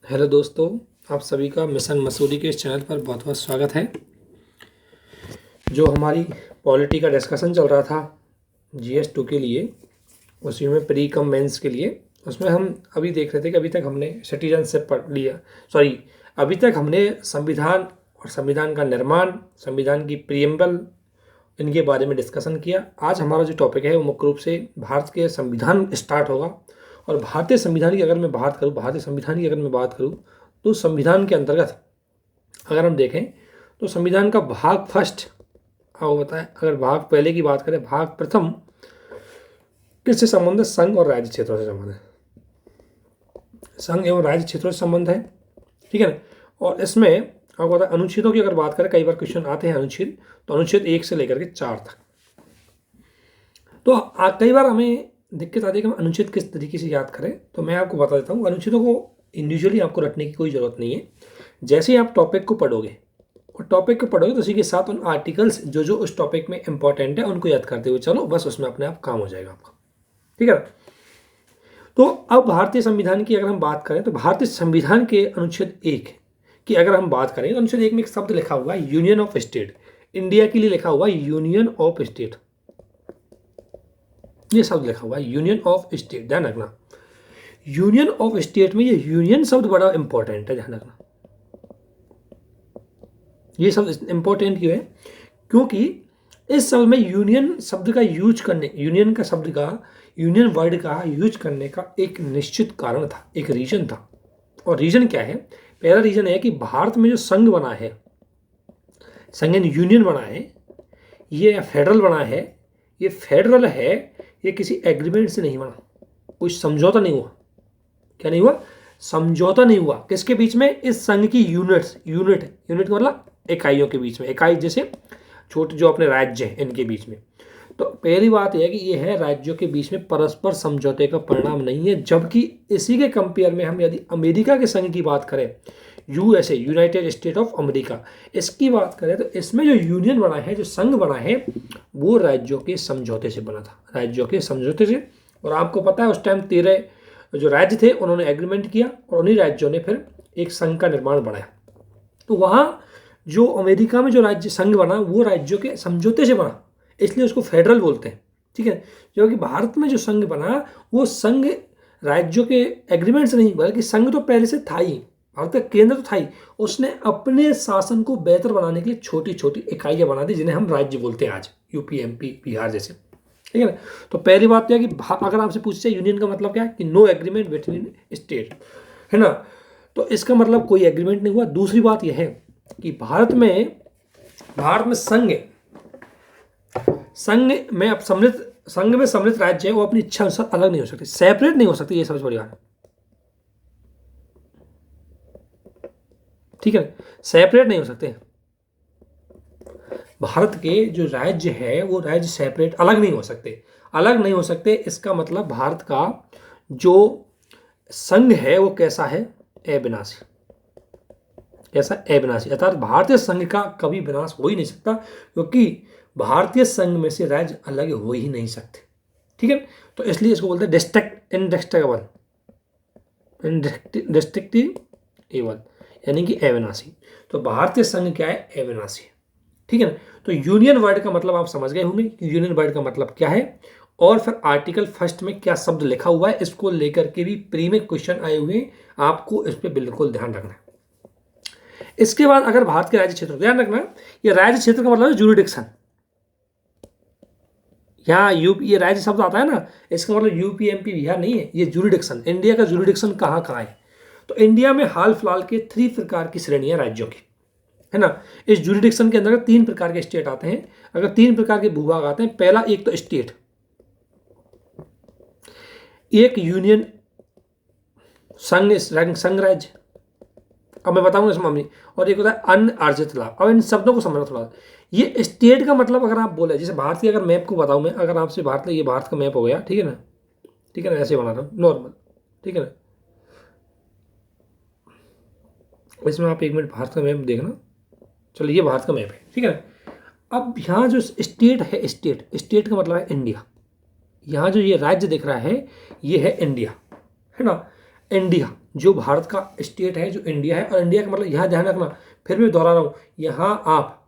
Hello दोस्तों, आप सभी का मिशन मसूरी के इस चैनल पर बहुत बहुत स्वागत है। जो हमारी पॉलिटी का डिस्कशन चल रहा था GS2 के लिए, उसी में प्री कम मेंस के लिए, उसमें हम अभी देख रहे थे कि अभी तक हमने सिटीजनशिप पढ़ लिया। अभी तक हमने संविधान और संविधान का निर्माण, संविधान की प्रीएम्बल, इनके बारे में डिस्कशन किया। आज हमारा जो टॉपिक है वो मुख्य रूप से भारत के संविधान स्टार्ट होगा। और भारतीय संविधान की अगर मैं बात करूँ तो संविधान के अंतर्गत अगर हम देखें तो संविधान का भाग फर्स्ट आपको बताएं। अगर भाग पहले की बात करें, भाग प्रथम किससे संबंध है? संघ और राज्य क्षेत्रों से संबंध है। संघ एवं राज्य क्षेत्रों से संबंध है, ठीक है ना। और इसमें आपको पता है अनुच्छेदों की अगर बात करें, कई बार क्वेश्चन आते हैं अनुच्छेद, तो अनुच्छेद 1 से लेकर के 4 तक। तो कई बार हमें दिक्कत आती है कि हम अनुच्छेद किस तरीके से याद करें। तो मैं आपको बता देता हूँ, अनुच्छेदों को इंडिविजुअली आपको रटने की कोई ज़रूरत नहीं है। जैसे ही आप टॉपिक को पढ़ोगे तो उसी के साथ उन आर्टिकल्स जो उस टॉपिक में इंपॉर्टेंट है उनको याद करते हुए चलो, बस उसमें अपने आप काम हो जाएगा आपका, ठीक है। तो अब भारतीय संविधान की अगर हम बात करें तो भारतीय संविधान के अनुच्छेद 1 की अगर हम बात करें तो अनुच्छेद 1 में एक शब्द लिखा हुआ है यूनियन ऑफ स्टेट। इंडिया के लिए लिखा हुआ है यूनियन ऑफ स्टेट, ये शब्द लिखा हुआ है यूनियन ऑफ स्टेट। ध्यान रखना, यूनियन ऑफ स्टेट में ये यूनियन शब्द बड़ा इंपॉर्टेंट है, ध्यान रखना। ये शब्द इंपॉर्टेंट क्यों है? क्योंकि इस शब्द में यूनियन शब्द का यूज करने, यूनियन वर्ड का यूज करने का एक निश्चित कारण था, एक रीजन था। और रीजन क्या है? पहला रीजन है कि भारत में जो संघ बना है, संघ यूनियन बना है, ये फेडरल बना है, ये फेडरल है, ये किसी एग्रीमेंट से नहीं बना, कोई समझौता नहीं हुआ। क्या नहीं हुआ? समझौता नहीं हुआ। किसके बीच में? इस संघ की यूनिट का मतलब इकाइयों के बीच में, इकाई जैसे छोटे जो अपने राज्य हैं इनके बीच में। तो पहली बात यह है कि ये है राज्यों के बीच में परस्पर समझौते का परिणाम नहीं है। जबकि इसी के कंपेयर में हम यदि अमेरिका के संघ की बात करें, USA United state of America, इसकी बात करें तो इसमें जो यूनियन बना है, जो संघ बना है, वो राज्यों के समझौते से बना था, राज्यों के समझौते से। और आपको पता है उस टाइम 13 जो राज्य थे उन्होंने एग्रीमेंट किया और उन्हीं राज्यों ने फिर एक संघ का निर्माण बनाया। तो वहाँ जो अमेरिका में जो राज्य संघ बना वो राज्यों के समझौते से बना, इसलिए उसको फेडरल बोलते हैं, ठीक है। जो कि भारत में जो संघ बना वो संघ राज्यों के एग्रीमेंट से नहीं, बल्कि संघ तो पहले से था ही, भारत का केंद्र तो था ही। उसने अपने शासन को बेहतर बनाने के लिए छोटी छोटी इकाइयाँ बना दी जिन्हें हम राज्य बोलते हैं आज, यूपी, MP, बिहार जैसे, ठीक है ना। तो पहली बात यह है कि अगर आपसे पूछे यूनियन का मतलब क्या है, कि नो एग्रीमेंट बिटवीन स्टेट, है ना। तो इसका मतलब कोई एग्रीमेंट नहीं हुआ। दूसरी बात यह है कि भारत में संघ में सम्मिलित राज्य है, वो अपनी इच्छा अनुसार अलग नहीं हो सकते, सेपरेट नहीं हो सकते, ये सबसे बड़ी बात है, ठीक है। सेपरेट नहीं हो सकते। भारत के जो राज्य है वो राज्य सेपरेट अलग नहीं हो सकते। इसका मतलब भारत का जो संघ है वो कैसा है? अविनाशी। कैसा? अविनाशी। अर्थात भारतीय संघ का कभी विनाश हो ही नहीं सकता, क्योंकि भारतीय संघ में से राज्य अलग हो ही नहीं सकते, ठीक है। तो इसलिए इसको बोलते हैं इंडेस्ट्रक्टिबल, यानी कि अविनाशी। तो भारतीय संघ क्या है? अविनाशी, ठीक है ना। तो यूनियन वर्ड का मतलब आप समझ गए होंगे कि यूनियन वर्ड का मतलब क्या है। और फिर आर्टिकल फर्स्ट में क्या शब्द लिखा हुआ है, इसको लेकर के भी प्री में क्वेश्चन आए हुए हैं, आपको इस पर बिल्कुल ध्यान रखना है। इसके बाद अगर भारत के राज्य क्षेत्र, ध्यान रखना, ये राज्य क्षेत्र का मतलब है जुरिडिक्शन। यहाँ यूपी, ये राज्य शब्द आता है ना, इसका मतलब यूपी, MP, बिहार नहीं है, ये जुरिडिक्शन। इंडिया का जुरिडिक्शन कहाँ कहाँ है? तो इंडिया में हाल फिलहाल के 3 प्रकार की श्रेणियां राज्यों की, है ना। इस जुरिडिक्शन के अंदर 3 प्रकार के स्टेट आते हैं। अगर 3 प्रकार के भूभाग आते हैं, पहला एक तो स्टेट, एक यूनियन संघ राज्य, अब मैं बताऊंगा इस मामले, और एक होता है अन्य अर्जित लाभ। अब इन शब्दों को समझना थोड़ा। ये स्टेट का मतलब अगर आप बोले, जैसे भारत की अगर मैप को बताऊं मैं, अगर आपसे ये भारत का मैप हो गया, ठीक है ना, ऐसे बना रहा हूं नॉर्मल, ठीक है ना। इसमें आप 1 मिनट भारत का मैप देखना। चलो, ये भारत का मैप है, ठीक है ना। अब यहाँ जो स्टेट है, स्टेट का मतलब है इंडिया। यहाँ जो ये राज्य दिख रहा है ये है इंडिया, है ना। इंडिया जो भारत का स्टेट है, जो इंडिया है, और इंडिया का मतलब यहाँ ध्यान रखना, फिर भी दोहरा रहा हूँ, यहाँ आप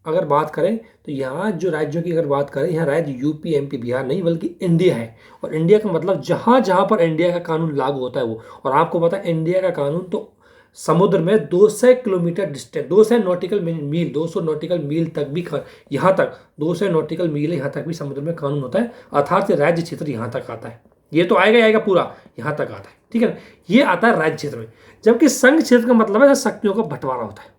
अगर बात करें तो यहाँ जो राज्यों की अगर बात करें, यहाँ राज्य यूपी एमपी बिहार नहीं बल्कि इंडिया है। और इंडिया का मतलब जहाँ जहाँ पर इंडिया का कानून लागू होता है वो। और आपको पता है इंडिया का कानून तो समुद्र में 200 किलोमीटर डिस्टेंस, 200 नॉटिकल मील, 200 नॉटिकल मील तक भी, यहाँ तक 200 नॉटिकल मील है, यहाँ तक भी समुद्र में कानून होता है। अर्थात राज्य क्षेत्र यहाँ तक आता है। ये तो आएगा ही आएगा, पूरा यहाँ तक आता है, ठीक है ना। ये आता है राज्य क्षेत्र में। जबकि संघ क्षेत्र का मतलब है शक्तियों का बंटवारा होता है।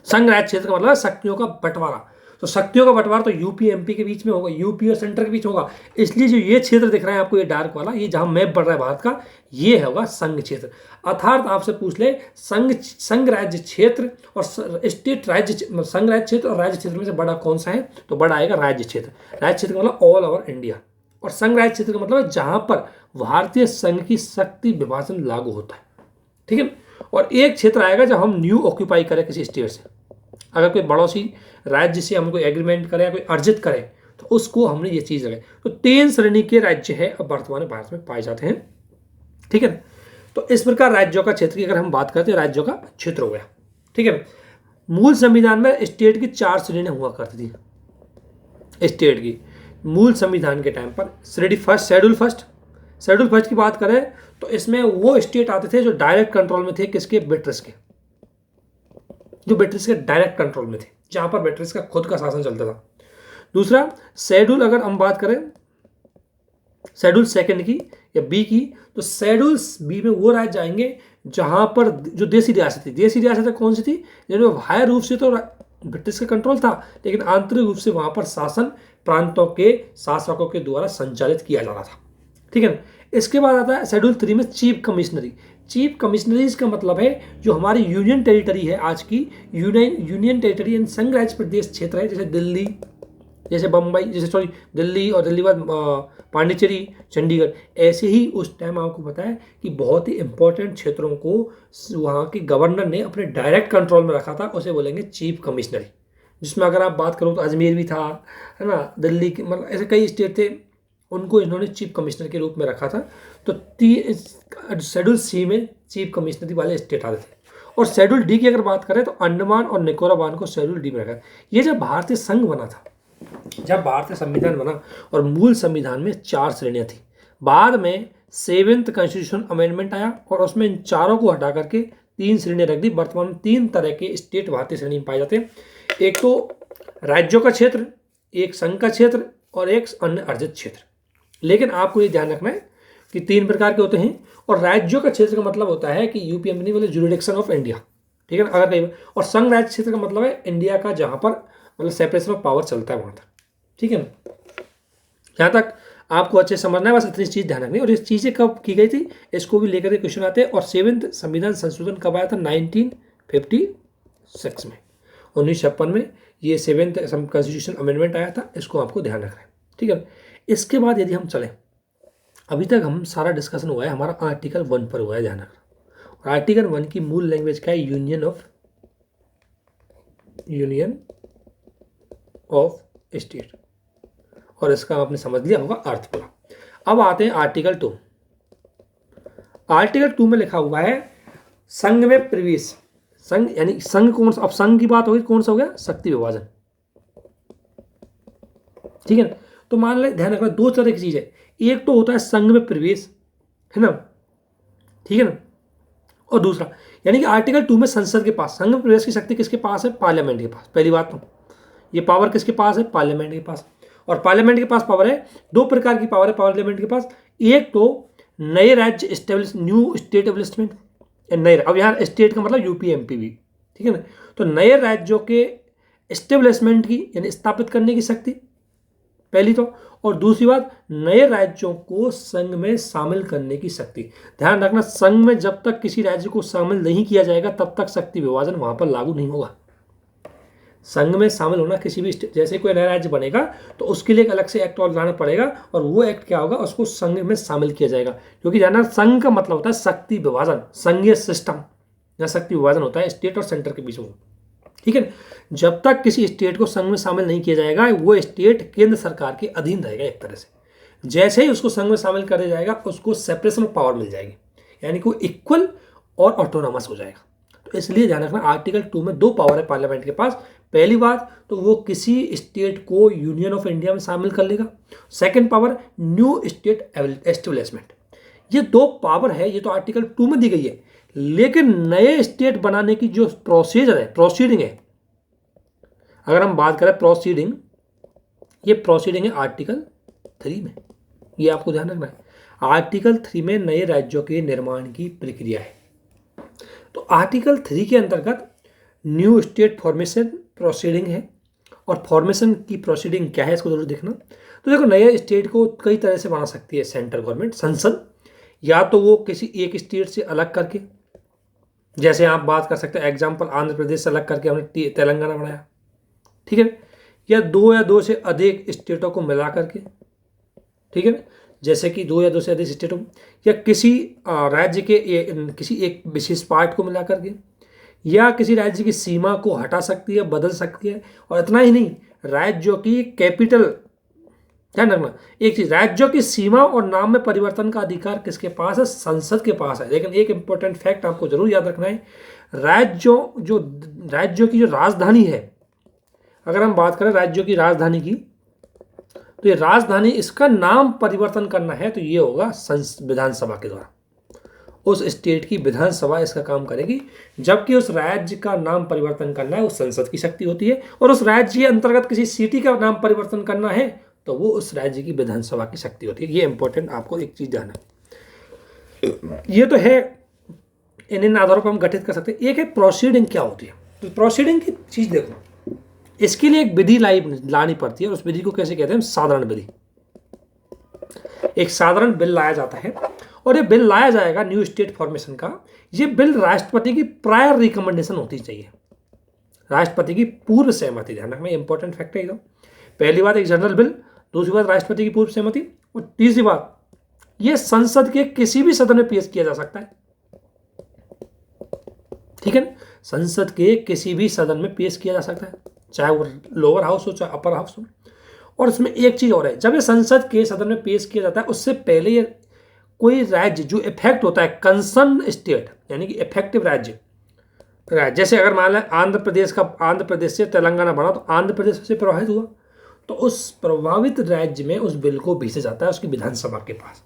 संघ राज्य क्षेत्र का मतलब है शक्तियों का बंटवारा। तो शक्तियों का बंटवारा तो यूपी एमपी के बीच में होगा, यूपी और सेंटर के बीच होगा। इसलिए जो ये क्षेत्र दिख रहा है आपको, ये डार्क वाला, ये जहां मैप बढ़ रहा है भारत का, ये होगा संघ क्षेत्र। अर्थात आपसे पूछ ले संघ राज्य क्षेत्र और स्टेट राज्य, संघ राज्य क्षेत्र और राज्य क्षेत्र में से बड़ा कौन सा है, तो बड़ा आएगा राज्य क्षेत्र। राज्य क्षेत्र का मतलब ऑल ओवर इंडिया, और संघ राज्य क्षेत्र का मतलब है जहां पर भारतीय संघ की शक्ति विभाजन लागू होता है, ठीक है। और एक क्षेत्र आएगा जब हम न्यू ऑक्यूपाई करें किसी स्टेट से, अगर कोई पड़ोसी राज्य से हम कोई एग्रीमेंट करें या कोई अर्जित करें तो उसको हमने ये चीज लगाई। तो 3 श्रेणी के राज्य है अब वर्तमान भारत में पाए जाते हैं, ठीक है। तो इस प्रकार राज्यों का क्षेत्र की अगर हम बात करते हैं, राज्यों का क्षेत्र हो गया, ठीक है। मूल संविधान में स्टेट की 4 श्रेणियां हुआ करती थी। स्टेट की मूल संविधान के टाइम पर शेड्यूल फर्स्ट की बात करें तो इसमें वो स्टेट आते थे जो डायरेक्ट कंट्रोल में थे, किसके, ब्रिटिश के, जो ब्रिटिश के डायरेक्ट कंट्रोल में थे, जहां पर ब्रिटिश का खुद का शासन चलता था। दूसरा शेड्यूल, अगर हम बात करें शेड्यूल सेकंड की या बी की, तो शेड्यूल बी में वो राज्य आएंगे जहां पर जो देसी रियासतें कौन सी थी, जिनमें बाह्य रूप से तो ब्रिटिश का कंट्रोल था, लेकिन आंतरिक रूप से वहां पर शासन प्रांतों के शासकों के द्वारा संचालित किया जा रहा था, ठीक है। इसके बाद आता है शेड्यूल 3 में चीफ कमिश्नरीज का मतलब है जो हमारी यूनियन टेरिटरी है, आज की यूनियन टेरिटरी एंड संघ राज्य प्रदेश क्षेत्र है, जैसे दिल्ली, जैसे बम्बई, दिल्ली और दिल्ली बाद पांडिचेरी, चंडीगढ़। ऐसे ही उस टाइम आपको पता है कि बहुत ही इंपॉर्टेंट क्षेत्रों को वहाँ के गवर्नर ने अपने डायरेक्ट कंट्रोल में रखा था, उसे बोलेंगे चीफ कमिश्नरी। जिसमें अगर आप बात करो तो अजमेर भी था, है ना, दिल्ली के, मतलब ऐसे कई स्टेट थे, उनको इन्होंने चीफ कमिश्नर के रूप में रखा था। तो शेड्यूल सी में चीफ कमिश्नरी वाले स्टेट आते थे। और शेड्यूल डी की अगर बात करें तो अंडमान और निकोबार को शेड्यूल डी में रखा। ये जब भारतीय संघ बना था, जब भारतीय संविधान बना, और मूल संविधान में 4 श्रेणियां थी। बाद में 7th कॉन्स्टिट्यूशन अमेंडमेंट आया और उसमें इन चारों को हटा करके 3 श्रेणियां रख दी। वर्तमान में 3 तरह के स्टेट भारतीय श्रेणी में पाए जाते हैं। एक तो राज्यों का क्षेत्र, एक संघ का क्षेत्र और एक अन्य अर्जित क्षेत्र। लेकिन आपको ये ध्यान रखना है कि 3 प्रकार के होते हैं। और राज्यों का क्षेत्र का मतलब होता है कि यूपीएमपी वाले जुरिडिक्शन ऑफ इंडिया, ठीक है ना, अगर कहीं। और संघ राज्य क्षेत्र का मतलब है इंडिया का जहां पर मतलब सेपरेशन ऑफ पावर चलता है वहां तक, ठीक है ना। यहाँ तक आपको अच्छे समझना है, बस इतनी चीज ध्यान रखनी। और ये चीजें कब की गई थी, इसको भी लेकर के क्वेश्चन आते हैं। और 7th संविधान संशोधन कब आया था, 1956 में, 1956 में ये 7th कॉन्स्टिट्यूशन अमेंडमेंट आया था। इसको आपको ध्यान रखना है, ठीक है। इसके बाद यदि हम चलें, अभी तक हम सारा डिस्कशन हुआ है हमारा आर्टिकल 1 पर हुआ है, ध्यान रखना। और आर्टिकल 1 की मूल लैंग्वेज क्या है, यूनियन ऑफ स्टेट, और इसका आपने समझ लिया होगा अर्थ पूरा। अब आते हैं आर्टिकल 2। आर्टिकल 2 में लिखा हुआ है संघ में प्रवेश। संघ यानी संघ कौन सा, अब संघ की बात होगी, कौन सा हो गया, शक्ति विभाजन, ठीक है। तो मान ले, ध्यान रखना, 2 तरह की चीज है। एक तो होता है संघ में प्रवेश, है ना, ठीक है ना। और दूसरा यानी कि आर्टिकल 2 में संसद के पास संघ में प्रवेश की शक्ति किसके पास है, पार्लियामेंट के पास। पहली बात तो ये पावर किसके पास है, पार्लियामेंट के पास। और पार्लियामेंट के पास पावर है, 2 प्रकार की पावर है पार्लियामेंट के पास। एक तो नए राज्य न्यू स्टेट एस्टेब्लिशमेंट, नए, अब यहाँ स्टेट का मतलब यूपी एमपी भी, ठीक है ना। तो नए राज्यों के एस्टेब्लिशमेंट की यानी स्थापित करने की शक्ति पहली तो, और दूसरी बात नए राज्यों को संघ में शामिल करने की शक्ति। ध्यान रखना, संघ में जब तक किसी राज्य को शामिल नहीं किया जाएगा तब तक शक्ति विभाजन वहां पर लागू नहीं होगा। संघ में शामिल होना किसी भी, जैसे कोई नया राज्य बनेगा तो उसके लिए एक अलग से एक्ट और लाना पड़ेगा, और वो एक्ट क्या होगा, उसको संघ में शामिल किया जाएगा। क्योंकि जानना, संघ का मतलब होता है शक्ति विभाजन, संघीय सिस्टम, जहाँ शक्ति विभाजन होता है स्टेट और सेंटर के बीच में, ठीक है। जब तक किसी स्टेट को संघ में शामिल नहीं किया जाएगा वो स्टेट केंद्र सरकार के अधीन रहेगा एक तरह से। जैसे ही उसको संघ में शामिल कर दिया जाएगा उसको सेपरेशन ऑफ पावर मिल जाएगी। यानी कि वो इक्वल और ऑटोनॉमस हो जाएगा। तो इसलिए ध्यान रखना आर्टिकल 2 में 2 पावर है पार्लियामेंट के पास। पहली बात तो वो किसी स्टेट को यूनियन ऑफ इंडिया में शामिल कर लेगा। Second power new state establishment. ये 2 पावर है, ये तो आर्टिकल 2 में दी गई है, लेकिन नए स्टेट बनाने की जो प्रोसीडिंग है, अगर हम बात करें प्रोसीडिंग, ये प्रोसीडिंग है आर्टिकल 3 में। ये आपको ध्यान रखना है, आर्टिकल 3 में नए राज्यों के निर्माण की प्रक्रिया है। तो आर्टिकल 3 के अंतर्गत न्यू स्टेट फॉर्मेशन प्रोसीडिंग है, और फॉर्मेशन की प्रोसीडिंग क्या है इसको जरूर देखना। तो देखो, नए स्टेट को कई तरह से बना सकती है सेंट्रल गवर्नमेंट, संसद, या तो वो किसी एक स्टेट से अलग करके, जैसे आप बात कर सकते हैं एग्जाम्पल आंध्र प्रदेश से अलग करके हमने तेलंगाना बनाया, ठीक है, या 2 से अधिक स्टेटों को मिला करके, ठीक है, जैसे कि 2 से अधिक स्टेटों, या किसी राज्य के किसी एक विशेष पार्ट को मिला करके, या किसी राज्य की सीमा को हटा सकती है, बदल सकती है। और इतना ही नहीं, राज्यों की कैपिटल, ध्यान रखना एक चीज, राज्यों की सीमा और नाम में परिवर्तन का अधिकार किसके पास है? संसद के पास है। लेकिन एक इंपॉर्टेंट फैक्ट आपको जरूर याद रखना है, राज्यों की जो राजधानी है, अगर हम बात करें राज्यों की राजधानी की, तो ये राजधानी, इसका नाम परिवर्तन करना है तो ये होगा विधानसभा के द्वारा। उस स्टेट की विधानसभा इसका काम करेगी, जबकि उस राज्य का नाम परिवर्तन करना है वो संसद की शक्ति होती है, और उस राज्य के अंतर्गत किसी सिटी का नाम परिवर्तन करना है तो वो उस राज्य की विधानसभा की शक्ति होती है। ये इंपॉर्टेंट आपको एक चीज ध्यान है। ये तो है, इन आधारों पर हम गठित कर सकते हैं। एक है प्रोसीडिंग क्या होती है। तो प्रोसीडिंग की चीज देखो, इसके लिए एक विधि लानी पड़ती है, और उस विधि को कैसे कहते हैं? साधारण विधि। एक साधारण बिल लाया जाता है, और ये बिल लाया जाएगा न्यू स्टेट फॉर्मेशन का। ये बिल राष्ट्रपति की प्रायर रिकमेंडेशन होती चाहिए, राष्ट्रपति की पूर्व सहमति। ध्यान रखना, इंपॉर्टेंट फैक्ट है एकदम। पहली बात एक जनरल बिल, दूसरी बात राष्ट्रपति की पूर्व सहमति, और तीसरी बात ये संसद के किसी भी सदन में पेश किया जा सकता है, ठीक है। संसद के किसी भी सदन में पेश किया जा सकता है, चाहे वो लोअर हाउस हो चाहे अपर हाउस हो। और इसमें एक चीज और है, जब ये संसद के सदन में पेश किया जाता है उससे पहले ये कोई राज्य जो इफेक्ट होता है, कंसर्न स्टेट यानी कि इफेक्टिव राज्य, जैसे अगर मान लें आंध्र प्रदेश से तेलंगाना बना, तो आंध्र प्रदेश से प्रभावित हुआ, तो उस प्रभावित राज्य में उस बिल को भेजा जाता है उसकी विधानसभा के पास,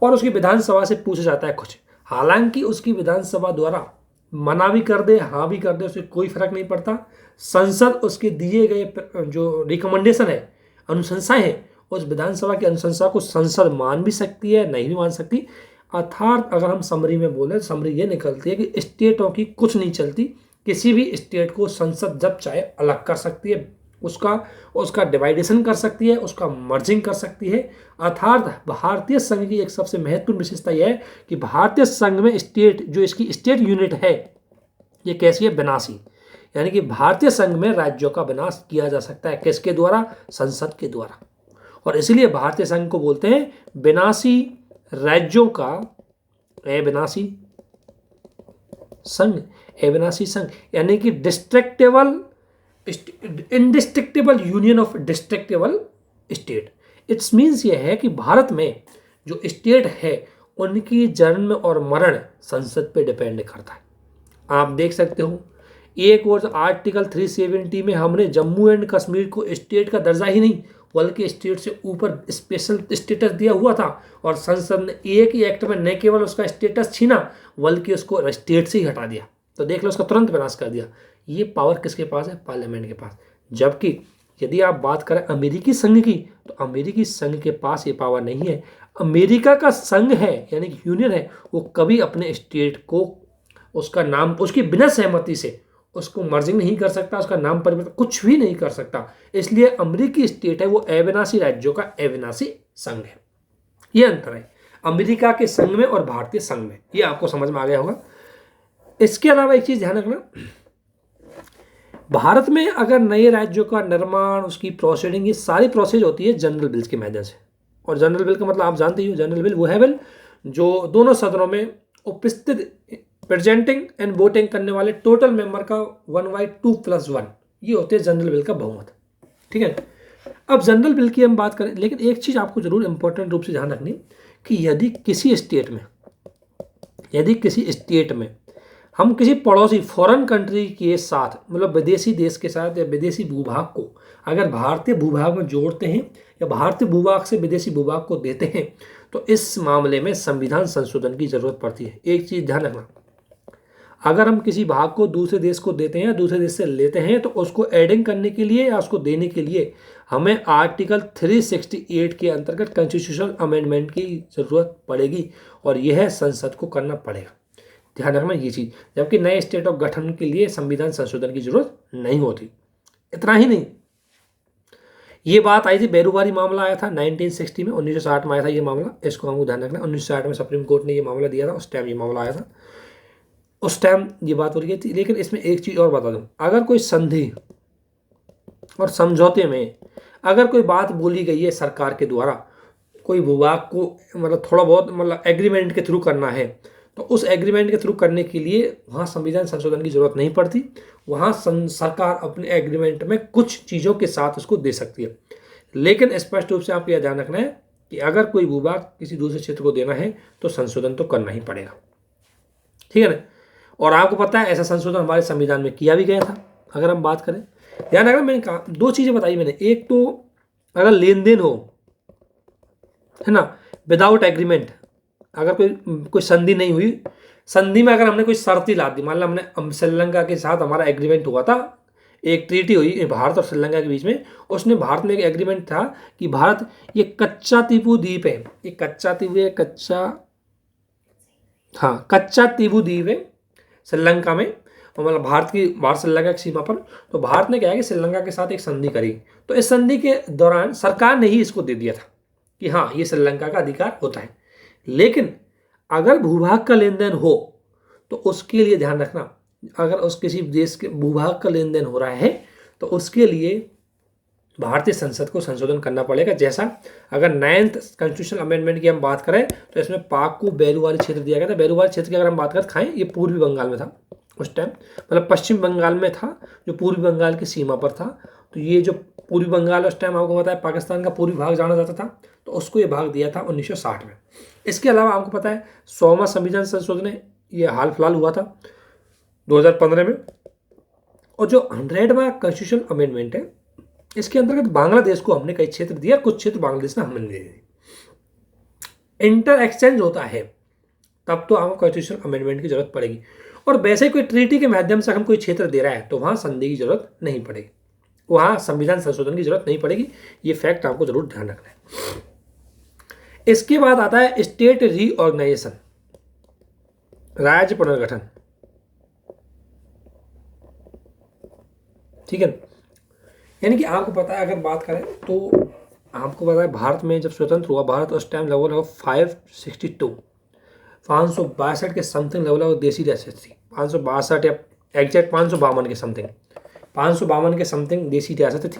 और उसकी विधानसभा से पूछा जाता है कुछ। हालांकि उसकी विधानसभा द्वारा मना भी कर दे, हाँ भी कर दे, उससे कोई फर्क नहीं पड़ता। संसद उसके दिए गए जो रिकमेंडेशन है, अनुशंसाएं हैं, उस विधानसभा की अनुशंसा को संसद मान भी सकती है, नहीं भी मान सकती। अर्थात अगर हम समरी में बोले, समरी ये निकलती है कि स्टेटों की कुछ नहीं चलती, किसी भी स्टेट को संसद जब चाहे अलग कर सकती है, उसका डिवाइडेशन कर सकती है, उसका मर्जिंग कर सकती है। अर्थात भारतीय संघ की एक सबसे महत्वपूर्ण विशेषता यह है कि भारतीय संघ में स्टेट, जो इसकी स्टेट यूनिट है, ये कैसी है? विनाशी। यानी कि भारतीय संघ में राज्यों का विनाश किया जा सकता है, किसके द्वारा? संसद के द्वारा। और इसलिए भारतीय संघ को बोलते हैं विनाशी राज्यों का अविनाशी संघ, अविनाशी संघ, यानी कि indestructible union of destructible state. It's means ये है कि भारत में जो स्टेट है उनकी जन्म और मरण संसद पे डिपेंड करता है। आप देख सकते हो, एक और आर्टिकल 370 में हमने जम्मू एंड कश्मीर को स्टेट का दर्जा ही नहीं बल्कि स्टेट से ऊपर स्पेशल स्टेटस दिया हुआ था, और संसद ने एक ही एक्ट में न केवल उसका स्टेटस छीना बल्कि उसको स्टेट से ही हटा दिया। तो देख लो, उसका तुरंत विनाश कर दिया। ये पावर किसके पास है? पार्लियामेंट के पास। जबकि यदि आप बात करें अमेरिकी संघ की, तो अमेरिकी संघ के पास ये पावर नहीं है। अमेरिका का संघ है यानी कि यूनियन है, वो कभी अपने स्टेट को उसका नाम, उसकी बिना सहमति से उसको मर्जिंग नहीं कर सकता, उसका नाम परिवर्तन कुछ भी नहीं कर सकता। इसलिए अमेरिकी स्टेट है वो अविनाशी राज्यों का अविनाशी संघ है। ये अंतर है अमेरिका के संघ में और भारतीय संघ में। ये आपको समझ में आ गया होगा। इसके अलावा एक चीज ध्यान रखना, भारत में अगर नए राज्यों का निर्माण, उसकी प्रोसीडिंग, ये सारी प्रोसेस होती है जनरल बिल्स के माध्यम से। और जनरल बिल का मतलब आप जानते ही हो, जनरल बिल वो है बिल जो दोनों सदनों में उपस्थित प्रेजेंटिंग एंड वोटिंग करने वाले टोटल मेंबर का 1/2+1, ये होते हैं जनरल बिल का बहुमत, ठीक है। अब जनरल बिल की हम बात करें, लेकिन एक चीज आपको जरूर इंपॉर्टेंट रूप से ध्यान रखनी कि यदि किसी स्टेट में यदि किसी स्टेट में हम किसी पड़ोसी फॉरेन कंट्री के साथ, मतलब विदेशी देश के साथ या विदेशी भूभाग को अगर भारतीय भूभाग में जोड़ते हैं या भारतीय भूभाग से विदेशी भूभाग को देते हैं, तो इस मामले में संविधान संशोधन की जरूरत पड़ती है। एक चीज ध्यान रखना, अगर हम किसी भाग को दूसरे देश को देते हैं या दूसरे देश से लेते हैं, तो उसको एडिंग करने के लिए या उसको देने के लिए हमें आर्टिकल 368 के अंतर्गत कॉन्स्टिट्यूशनल अमेंडमेंट की जरूरत पड़ेगी और यह संसद को करना पड़ेगा। ध्यान रखना ये चीज, जबकि नए स्टेट ऑफ गठन के लिए संविधान संशोधन की जरूरत नहीं होती। इतना ही नहीं, ये बात आई थी, बेरूबारी मामला आया था 1960 में, 1960 में आया था ये मामला, इसको हमको ध्यान रखना। 1960 में सुप्रीम कोर्ट ने ये मामला दिया था, उस टाइम ये मामला आया था, उस टाइम ये बात हो रही थी। लेकिन इसमें एक चीज और बता दूं, अगर कोई संधि और समझौते में अगर कोई बात बोली गई है सरकार के द्वारा, कोई भूभाग को मतलब थोड़ा बहुत मतलब एग्रीमेंट के थ्रू करना है, तो उस एग्रीमेंट के थ्रू करने के लिए वहाँ संविधान संशोधन की जरूरत नहीं पड़ती। वहाँ सरकार अपने एग्रीमेंट में कुछ चीज़ों के साथ उसको दे सकती है। लेकिन स्पष्ट रूप से आपको यह ध्यान रखना है कि अगर कोई भूभाग किसी दूसरे क्षेत्र को देना है तो संशोधन तो करना ही पड़ेगा, ठीक है ना। और आपको पता है ऐसा संशोधन हमारे संविधान में किया भी गया था। अगर हम बात करें, ध्यान रखना, मैंने कहा दो चीज़ें बताई मैंने, एक तो अगर लेन देन हो, है ना, विदाउट एग्रीमेंट, अगर कोई संधि नहीं हुई, संधि में अगर हमने कोई शर्तें ला दी, मान लो हमने श्रीलंका के साथ हमारा एग्रीमेंट हुआ था, एक ट्रीटी हुई भारत और श्रीलंका के बीच में, उसने भारत में एक एग्रीमेंट था कि भारत ये कच्चा तीबू द्वीप है, ये कच्चा तीबू है, कच्चा तीबू द्वीप है श्रीलंका में, मतलब भारत श्रीलंका की सीमा पर। तो भारत ने क्या है कि श्रीलंका के साथ एक संधि करी, तो इस संधि के दौरान सरकार ने ही इसको दे दिया था कि हाँ ये श्रीलंका का अधिकार होता है। लेकिन अगर भूभाग का लेन देन हो तो उसके लिए ध्यान रखना, अगर उस किसी देश के भूभाग का लेन देन हो रहा है तो उसके लिए भारतीय संसद को संशोधन करना पड़ेगा। जैसा अगर 9th कॉन्स्टिट्यूशनल अमेंडमेंट की हम बात करें तो इसमें पाक को बेरूवारी क्षेत्र दिया गया था। बेरूवारी क्षेत्र की अगर हम बात करें, खाएं, ये पूर्वी बंगाल में था उस टाइम, मतलब पश्चिम बंगाल में था जो पूर्वी बंगाल की सीमा पर था। तो ये जो पूर्वी बंगाल उस टाइम आपको पता है पाकिस्तान का पूर्वी भाग जाना जाता था, तो उसको ये भाग दिया था 1960 में। इसके अलावा आपको पता है 100वां संविधान संशोधन है, ये हाल फिलहाल हुआ था 2015 में। और जो 100वां कॉन्स्टिट्यूशनल अमेंडमेंट है, इसके अंतर्गत बांग्लादेश को हमने कई क्षेत्र दिया, कुछ क्षेत्र बांग्लादेश ने हमें दे दिए। इंटर एक्सचेंज होता है तब तो आपको कॉन्स्टिट्यूशनल अमेंडमेंट की जरूरत पड़ेगी, और वैसे कोई ट्रीटी के माध्यम से हम कोई क्षेत्र दे रहा है तो वहां संधि की जरूरत नहीं पड़ेगी, वहां संविधान संशोधन की जरूरत नहीं पड़ेगी। ये फैक्ट आपको जरूर ध्यान रखना है। इसके बाद आता है स्टेट रीऑर्गेनाइजेशन, राज्य पुनर्गठन, ठीक है। यानी कि आपको पता है, अगर बात करें तो आपको पता है भारत में जब स्वतंत्र हुआ, भारत उस टाइम लगभग 562 के समथिंग लगभग देसी रियासत थी, 562 या एग्जैक्ट 552 के समथिंग, 552 के समथिंग देसी रियासतें थी।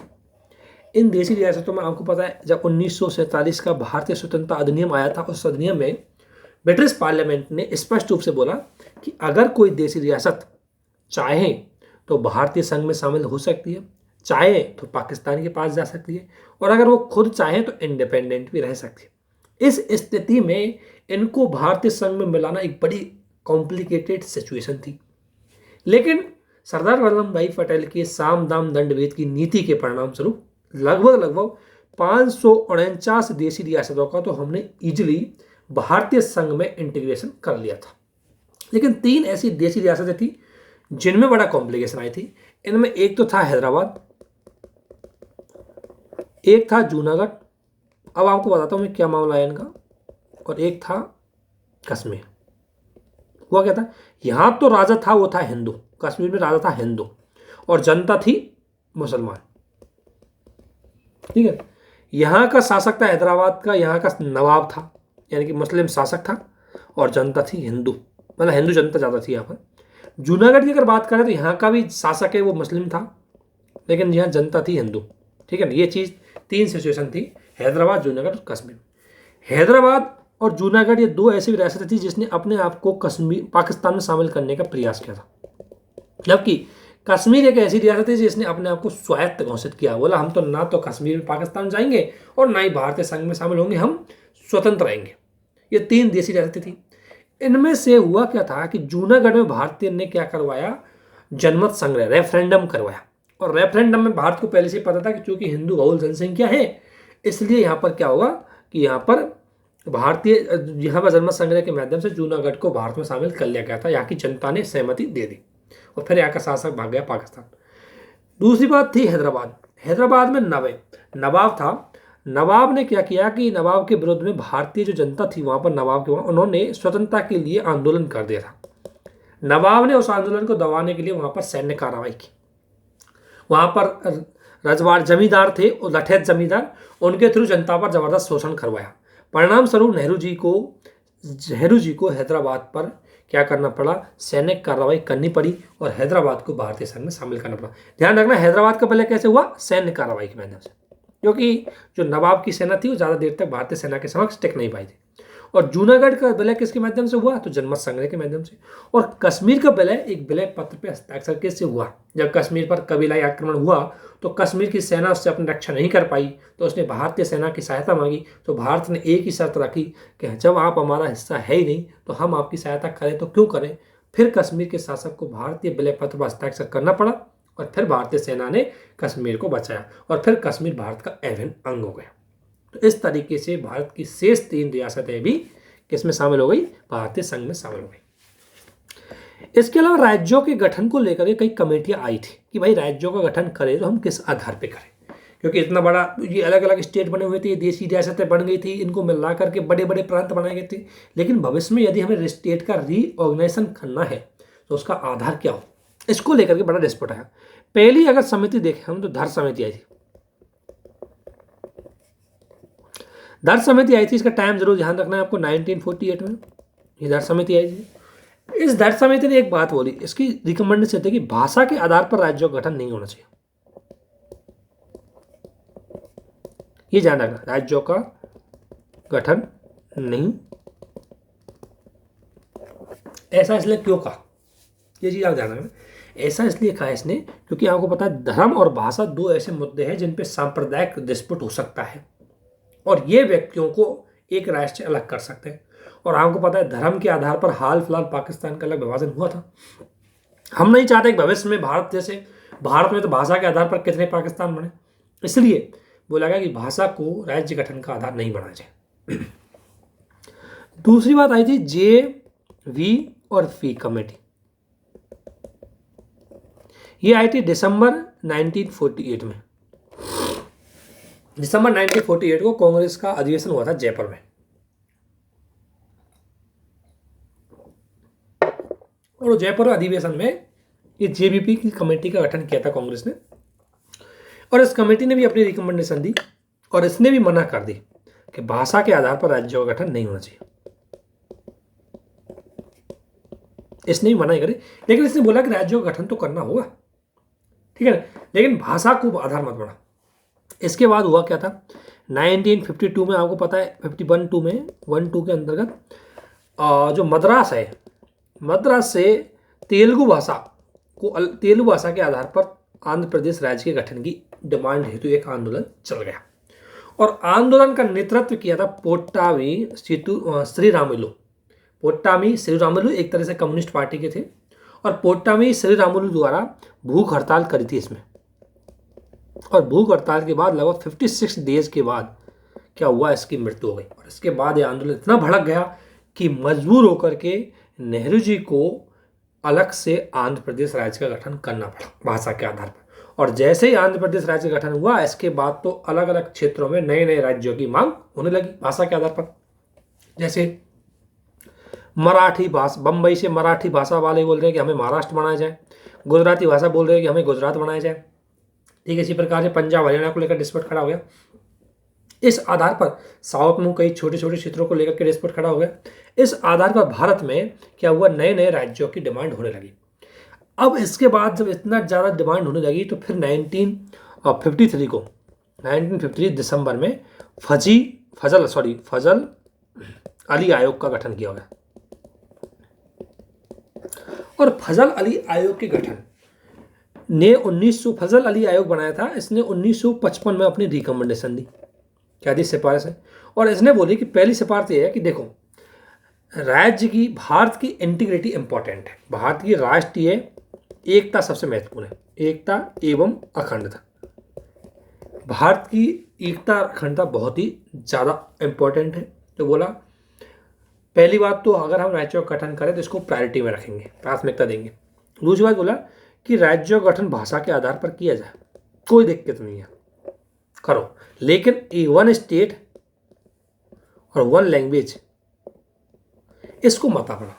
इन देसी रियासतों में आपको पता है जब 1947 का भारतीय स्वतंत्रता अधिनियम आया था, उस अधिनियम में ब्रिटिश पार्लियामेंट ने स्पष्ट रूप से बोला कि अगर कोई देसी रियासत चाहे तो भारतीय संघ में शामिल हो सकती है, चाहे तो पाकिस्तान के पास जा सकती है, और अगर वो खुद चाहे तो इंडिपेंडेंट भी रह सकती है। इस स्थिति में इनको भारतीय संघ में मिलाना एक बड़ी कॉम्प्लिकेटेड सिचुएशन थी। लेकिन सरदार वल्लभ भाई पटेल की साम दाम दंड भेद की नीति के परिणाम स्वरूप लगभग 549 देशी रियासतों का तो हमने इजिली भारतीय संघ में इंटीग्रेशन कर लिया था। लेकिन 3 ऐसी देशी रियासतें थी जिनमें बड़ा कॉम्प्लिकेशन आई थी। इनमें एक तो था हैदराबाद, एक था जूनागढ़, अब आपको बताता हूं मैं क्या मामला है इनका, और एक था कश्मीर। हुआ क्या था, यहां तो राजा था वो था हिंदू, कश्मीर में राजा था हिंदू और जनता थी मुसलमान, ठीक है। यहां का शासक था हैदराबाद का, यहां का नवाब था, यानी कि मुस्लिम शासक था, और जनता थी हिंदू, मतलब हिंदू जनता ज़्यादा थी यहाँ पर। जूनागढ़ की अगर बात करें तो यहाँ का भी शासक है वो मुस्लिम था, लेकिन यहाँ जनता थी हिंदू, ठीक है ना। ये चीज़ 3 सिचुएशन थी, हैदराबाद, जूनागढ़ और कश्मीर। हैदराबाद और जूनागढ़ ये 2 ऐसी रियासतें थी जिसने अपने आप को कश्मीर पाकिस्तान में शामिल करने का प्रयास किया था, जबकि कश्मीर एक ऐसी रियासत है जिसने अपने आप को स्वायत्त घोषित किया, बोला हम तो ना तो कश्मीर में पाकिस्तान जाएंगे और ना ही भारतीय संघ में शामिल होंगे, हम स्वतंत्र रहेंगे। ये 3 देशी रियासतें थी। इनमें से हुआ क्या था कि जूनागढ़ में भारतीय ने क्या करवाया, जनमत संग्रह, रेफरेंडम करवाया। और रेफरेंडम में भारत को पहले से पता था कि चूंकि हिंदू बहुल जनसंख्या है, इसलिए यहाँ पर क्या होगा कि यहाँ पर जनमत संग्रह के माध्यम से जूनागढ़ को भारत में शामिल कर लिया गया था। यहाँ की जनता ने सहमति दे दी और फिर यहाँ का शासक भाग गया पाकिस्तान। दूसरी बात थी हैदराबाद। हैदराबाद में नवाब था। नवाब ने क्या किया कि नवाब के विरुद्ध में भारतीय जो जनता थी वहाँ पर, नवाब के वहाँ उन्होंने स्वतंत्रता के लिए आंदोलन कर दिया था। नवाब ने उस आंदोलन को दबाने के लिए वहाँ पर सैन्य कार्रवाई की। वहाँ पर रजवाड़ जमींदार थे और लठैत जमींदार, उनके थ्रू जनता पर जबरदस्त शोषण करवाया। परिणाम स्वरूप नेहरू जी को हैदराबाद पर क्या करना पड़ा, सैन्य कार्रवाई करनी पड़ी और हैदराबाद को भारतीय संघ में शामिल करना पड़ा। ध्यान रखना, हैदराबाद का पहले कैसे हुआ, सैन्य कार्रवाई के माध्यम से, क्योंकि जो नवाब की सेना थी वो ज़्यादा देर तक भारतीय सेना के समक्ष टिक नहीं पाई थी। और जूनागढ़ का विलय किसके माध्यम से हुआ, तो जनमत संग्रह के माध्यम से। और कश्मीर का विलय एक विलय पत्र पे हस्ताक्षर कैसे हुआ, जब कश्मीर पर कबीलाई आक्रमण हुआ तो कश्मीर की सेना उससे अपनी रक्षा नहीं कर पाई तो उसने भारतीय सेना की सहायता मांगी। तो भारत ने एक ही शर्त रखी कि जब आप हमारा हिस्सा है ही नहीं तो हम आपकी सहायता करें तो क्यों करें। फिर कश्मीर के शासक को भारतीय विलय पत्र पर हस्ताक्षर करना पड़ा और फिर भारतीय सेना ने कश्मीर को बचाया और फिर कश्मीर भारत का अभिन्न अंग हो गया। तो इस तरीके से भारत की शेष 3 रियासतें भी किसमें शामिल हो गई, भारतीय संघ में शामिल हो गई। इसके अलावा राज्यों के गठन को लेकर कई कमेटियां आई थी कि भाई राज्यों का गठन करें तो हम किस आधार पे करें, क्योंकि इतना बड़ा ये अलग अलग स्टेट बने हुए थे, देशी रियासतें बन गई थी, इनको मिला करके बड़े बड़े प्रांत बनाए गए थे। लेकिन भविष्य में यदि हमें स्टेट का रीऑर्गेनाइजेशन करना है तो उसका आधार क्या हो, इसको लेकर के बड़ा डिस्प्यूट आया। पहली अगर समिति देखें हम तो धर समिति आई थी। धर समिति आई थी, इसका टाइम जरूर ध्यान रखना है आपको, 1948 में ये धर समिति आई थी। इस धर समिति ने एक बात बोली, इसकी रिकमेंडेशन थी कि भाषा के आधार पर राज्यों का गठन नहीं होना चाहिए। ये ध्यान रखना, राज्यों का गठन नहीं। ऐसा इसलिए क्यों कहा, ये चीज आप ध्यान रखना। ऐसा इसलिए कहा इसने क्योंकि आपको पता है धर्म और भाषा 2 ऐसे मुद्दे हैं जिन पे सांप्रदायिक डिस्प्यूट हो सकता है और ये व्यक्तियों को एक राष्ट्र से अलग कर सकते हैं। और आपको पता है धर्म के आधार पर हाल फिलहाल पाकिस्तान का अलग विभाजन हुआ था। हम नहीं चाहते कि भविष्य में भारत में तो भाषा के आधार पर कितने पाकिस्तान बने, इसलिए बोला गया कि भाषा को राज्य गठन का आधार नहीं बनाना चाहिए। दूसरी बात आई थी JV और V कमेटी। ये आई थी दिसंबर 1948 में। दिसंबर 1948 को कांग्रेस का अधिवेशन हुआ था जयपुर में और जयपुर अधिवेशन में ये JVP की कमेटी का गठन किया था कांग्रेस ने और इस कमेटी ने भी अपनी रिकमेंडेशन दी और इसने भी मना कर दी कि भाषा के आधार पर राज्यों का गठन नहीं होना चाहिए। इसने भी मना ही करी, लेकिन इसने बोला कि राज्यों का गठन तो करना होगा, ठीक है, लेकिन भाषा को आधार मत बना। इसके बाद हुआ क्या था, 1952 में आपको पता है 51-2 में 1-2 के अंतर्गत जो मद्रास है, मद्रास से तेलुगु भाषा के आधार पर आंध्र प्रदेश राज्य के गठन की डिमांड हेतु एक आंदोलन चल गया और आंदोलन का नेतृत्व किया था पोट्टामी श्रीरामुलु। पोट्टामी श्रीरामुलु एक तरह से कम्युनिस्ट पार्टी के थे और पोट्टामी श्रीरामुलु द्वारा भूख हड़ताल करी थी इसमें। और भूख हड़ताल के बाद लगभग 56 डेज के बाद क्या हुआ, इसकी मृत्यु हो गई। और इसके बाद ये आंदोलन इतना भड़क गया कि मजबूर होकर के नेहरू जी को अलग से आंध्र प्रदेश राज्य का गठन करना पड़ा भाषा के आधार पर। और जैसे ही आंध्र प्रदेश राज्य का गठन हुआ, इसके बाद तो अलग अलग क्षेत्रों में नए नए राज्यों की मांग होने लगी भाषा के आधार पर। जैसे मराठी भाषा, बम्बई से मराठी भाषा वाले बोल रहे हैं कि हमें महाराष्ट्र बनाया जाए, गुजराती भाषा बोल रहे हैं कि हमें गुजरात बनाया जाए, ठीक है। इसी प्रकार से पंजाब हरियाणा को लेकर डिस्प्यूट खड़ा हो गया। इस आधार पर साउथ में कई छोटे छोटे क्षेत्रों को लेकर के डिस्प्यूट खड़ा हो गया। इस आधार पर भारत में क्या हुआ, नए नए राज्यों की डिमांड होने लगी। अब इसके बाद जब इतना ज़्यादा डिमांड होने लगी तो फिर 1953 दिसंबर में फजल अली आयोग का गठन किया गया। और फजल अली आयोग के गठन ने फजल अली आयोग बनाया था, इसने 1955 में अपनी रिकमेंडेशन दी, क्या दी, सिफारिश है। और इसने बोली कि पहली सिफारिश ये है कि देखो राज्य की, भारत की इंटीग्रिटी इंपॉर्टेंट है, भारत की राष्ट्रीय एकता सबसे महत्वपूर्ण है, एकता एवं अखंडता। भारत की एकता अखंडता बहुत ही ज़्यादा इंपॉर्टेंट है। तो बोला पहली बात तो अगर हम राज्यों का गठन करें तो इसको प्रायोरिटी में रखेंगे, प्राथमिकता देंगे। दूसरी बात बोला कि राज्यों का गठन भाषा के आधार पर किया जाए, कोई दिक्कत नहीं है, करो, लेकिन वन स्टेट और वन लैंग्वेज इसको मत अपना।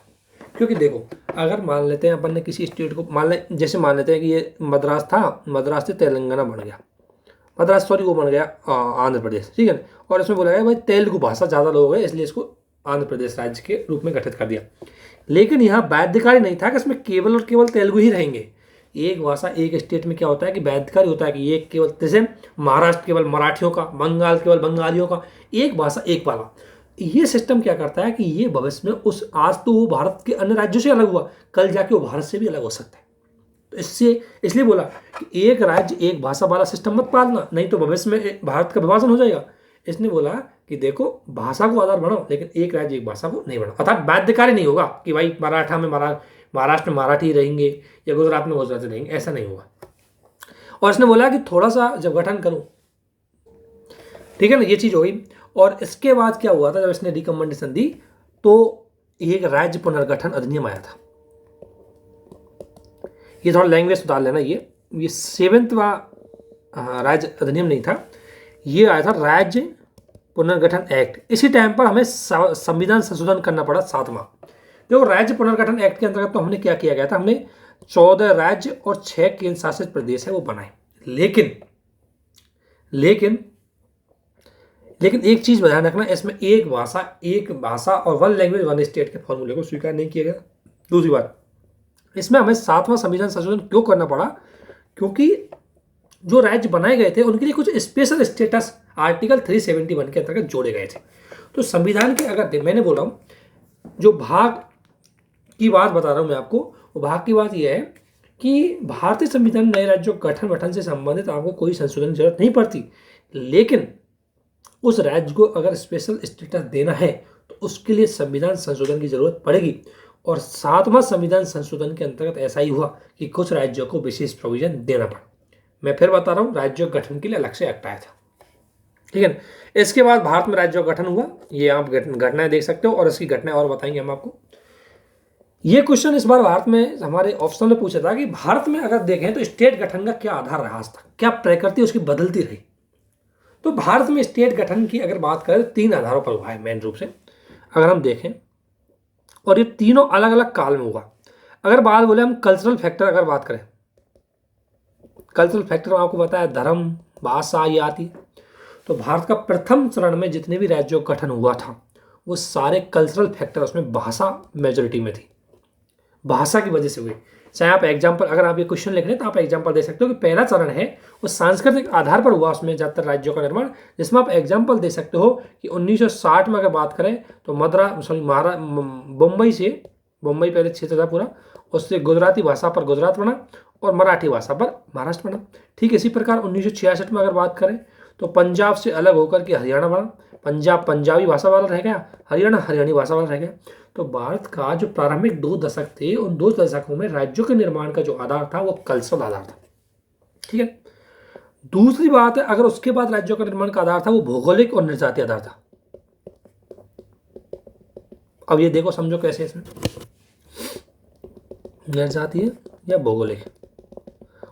क्योंकि देखो अगर मान लेते हैं अपन ने किसी स्टेट को, जैसे मान लेते हैं कि ये मद्रास था, मद्रास से तेलंगाना बन गया, मद्रास सॉरी वो बन गया आंध्र प्रदेश, ठीक है ना, और इसमें बोला गया भाई तेलुगु भाषा ज़्यादा लोग है इसलिए इसको आंध्र प्रदेश राज्य के रूप में गठित कर दिया। लेकिन यहाँ बाध्यकारी नहीं था कि इसमें केवल और केवल तेलुगु ही रहेंगे। एक भाषा एक स्टेट में क्या होता है कि बाध्यकारी होता है कि ये केवल, जैसे महाराष्ट्र केवल मराठियों का, बंगाल केवल बंगालियों का, एक भाषा एक पाला। ये सिस्टम क्या करता है कि ये भविष्य में उस, आज तो वो भारत के अन्य राज्यों से अलग हुआ, कल जाके वो भारत से भी अलग हो सकता है। तो इससे इसलिए बोला कि एक राज्य एक भाषा वाला सिस्टम मत पालना, नहीं तो भविष्य में भारत का विभाजन हो जाएगा। इसने बोला कि देखो भाषा को आधार बनाओ लेकिन एक राज्य एक भाषा को नहीं बनाओ, अर्थात बाध्यकारी नहीं होगा कि भाई मराठा में महाराष्ट्र में मराठी रहेंगे या गुजरात में गुजराती रहेंगे, ऐसा नहीं होगा। और इसने बोला कि थोड़ा सा जब गठन करूं, ठीक है ना, ये चीज हो गई। और इसके बाद क्या हुआ था, जब इसने रिकमेंडेशन दी तो एक राज्य पुनर्गठन अधिनियम आया था। ये थोड़ा लैंग्वेज सुधार लेना, ये 7वां राज्य अधिनियम नहीं था, ये आया था राज्य पुनर्गठन एक्ट। इसी टाइम पर हमें संविधान संशोधन करना पड़ा 7वां। देखो राज्य पुनर्गठन एक्ट के अंतर्गत तो हमने क्या किया गया था, हमने 14 राज्य और 6 केंद्र शासित प्रदेश है वो बनाए। लेकिन एक चीज ध्यान रखना, इसमें एक भाषा और वन लैंग्वेज वन स्टेट के फॉर्मूले को स्वीकार नहीं किया गया। दूसरी बात, इसमें हमें 7वां संविधान संशोधन क्यों करना पड़ा, क्योंकि जो राज्य बनाए गए थे उनके लिए कुछ स्पेशल स्टेटस आर्टिकल 371 के अंतर्गत जोड़े गए थे। तो संविधान के, अगर मैंने बोला हूं जो भाग की बात बता रहा हूं मैं आपको, वो भाग की बात यह है कि भारतीय संविधान नए राज्यों गठन से संबंधित आपको कोई संशोधन की जरूरत नहीं पड़ती, लेकिन उस राज्य को अगर स्पेशल स्टेटस देना है तो उसके लिए संविधान संशोधन की जरूरत पड़ेगी। और 7वां संविधान संशोधन के अंतर्गत ऐसा ही हुआ कि कुछ राज्यों को विशेष प्रोविजन देना पड़ा। मैं फिर बता रहा हूं, राज्यों के गठन के लिए अलग से एक्ट आया था, ठीक है ना। इसके बाद भारत में राज्यों का गठन हुआ, ये आप घटनाएं देख सकते हो और इसकी घटनाएं और बताएंगे हम आपको। ये क्वेश्चन इस बार भारत में हमारे ऑप्शन में पूछा था कि भारत में अगर देखें तो स्टेट गठन का क्या आधार रहा आज तक, क्या प्रकृति उसकी बदलती रही। तो भारत में स्टेट गठन की अगर बात करें तो 3 आधारों पर हुआ है मेन रूप से, अगर हम देखें, और ये तीनों अलग अलग काल में हुआ। अगर बात बोले हम कल्चरल फैक्टर, अगर बात करें कल्चरल फैक्टर, आपको पता है धर्म भाषा ये आती। तो भारत का प्रथम चरण में जितने भी राज्यों का गठन हुआ था वो सारे कल्चरल फैक्टर, उसमें भाषा मेजोरिटी में थी, भाषा की वजह से हुई। चाहे आप एग्जाम्पल, अगर आप ये क्वेश्चन लिख रहे हैं तो आप एग्जाम्पल दे सकते हो कि पहला चरण है वो सांस्कृतिक आधार पर हुआ, उसमें ज़्यादातर राज्यों का निर्माण, जिसमें आप एग्जाम्पल दे सकते हो कि 1960 में अगर बात करें तो मुंबई पहले क्षेत्र था पूरा, उससे गुजराती भाषा पर गुजरात बना और मराठी भाषा पर महाराष्ट्र बना। ठीक इसी प्रकार 1966 में अगर बात करें तो पंजाब से अलग होकर के हरियाणा बना, पंजाब पंजाबी भाषा वाला रह गया, हरियाणा हरियाणी भाषा वाला रह गया। तो भारत का जो प्रारंभिक 2 दशक थे, उन 2 दशकों में राज्यों के निर्माण का जो आधार था वो कल्चरल आधार था, ठीक है। दूसरी बात है, अगर उसके बाद राज्यों का निर्माण का आधार था वो भौगोलिक और निर्जातीय आधार था। अब ये देखो समझो कैसे, इसमें निर्जातीय या भौगोलिक।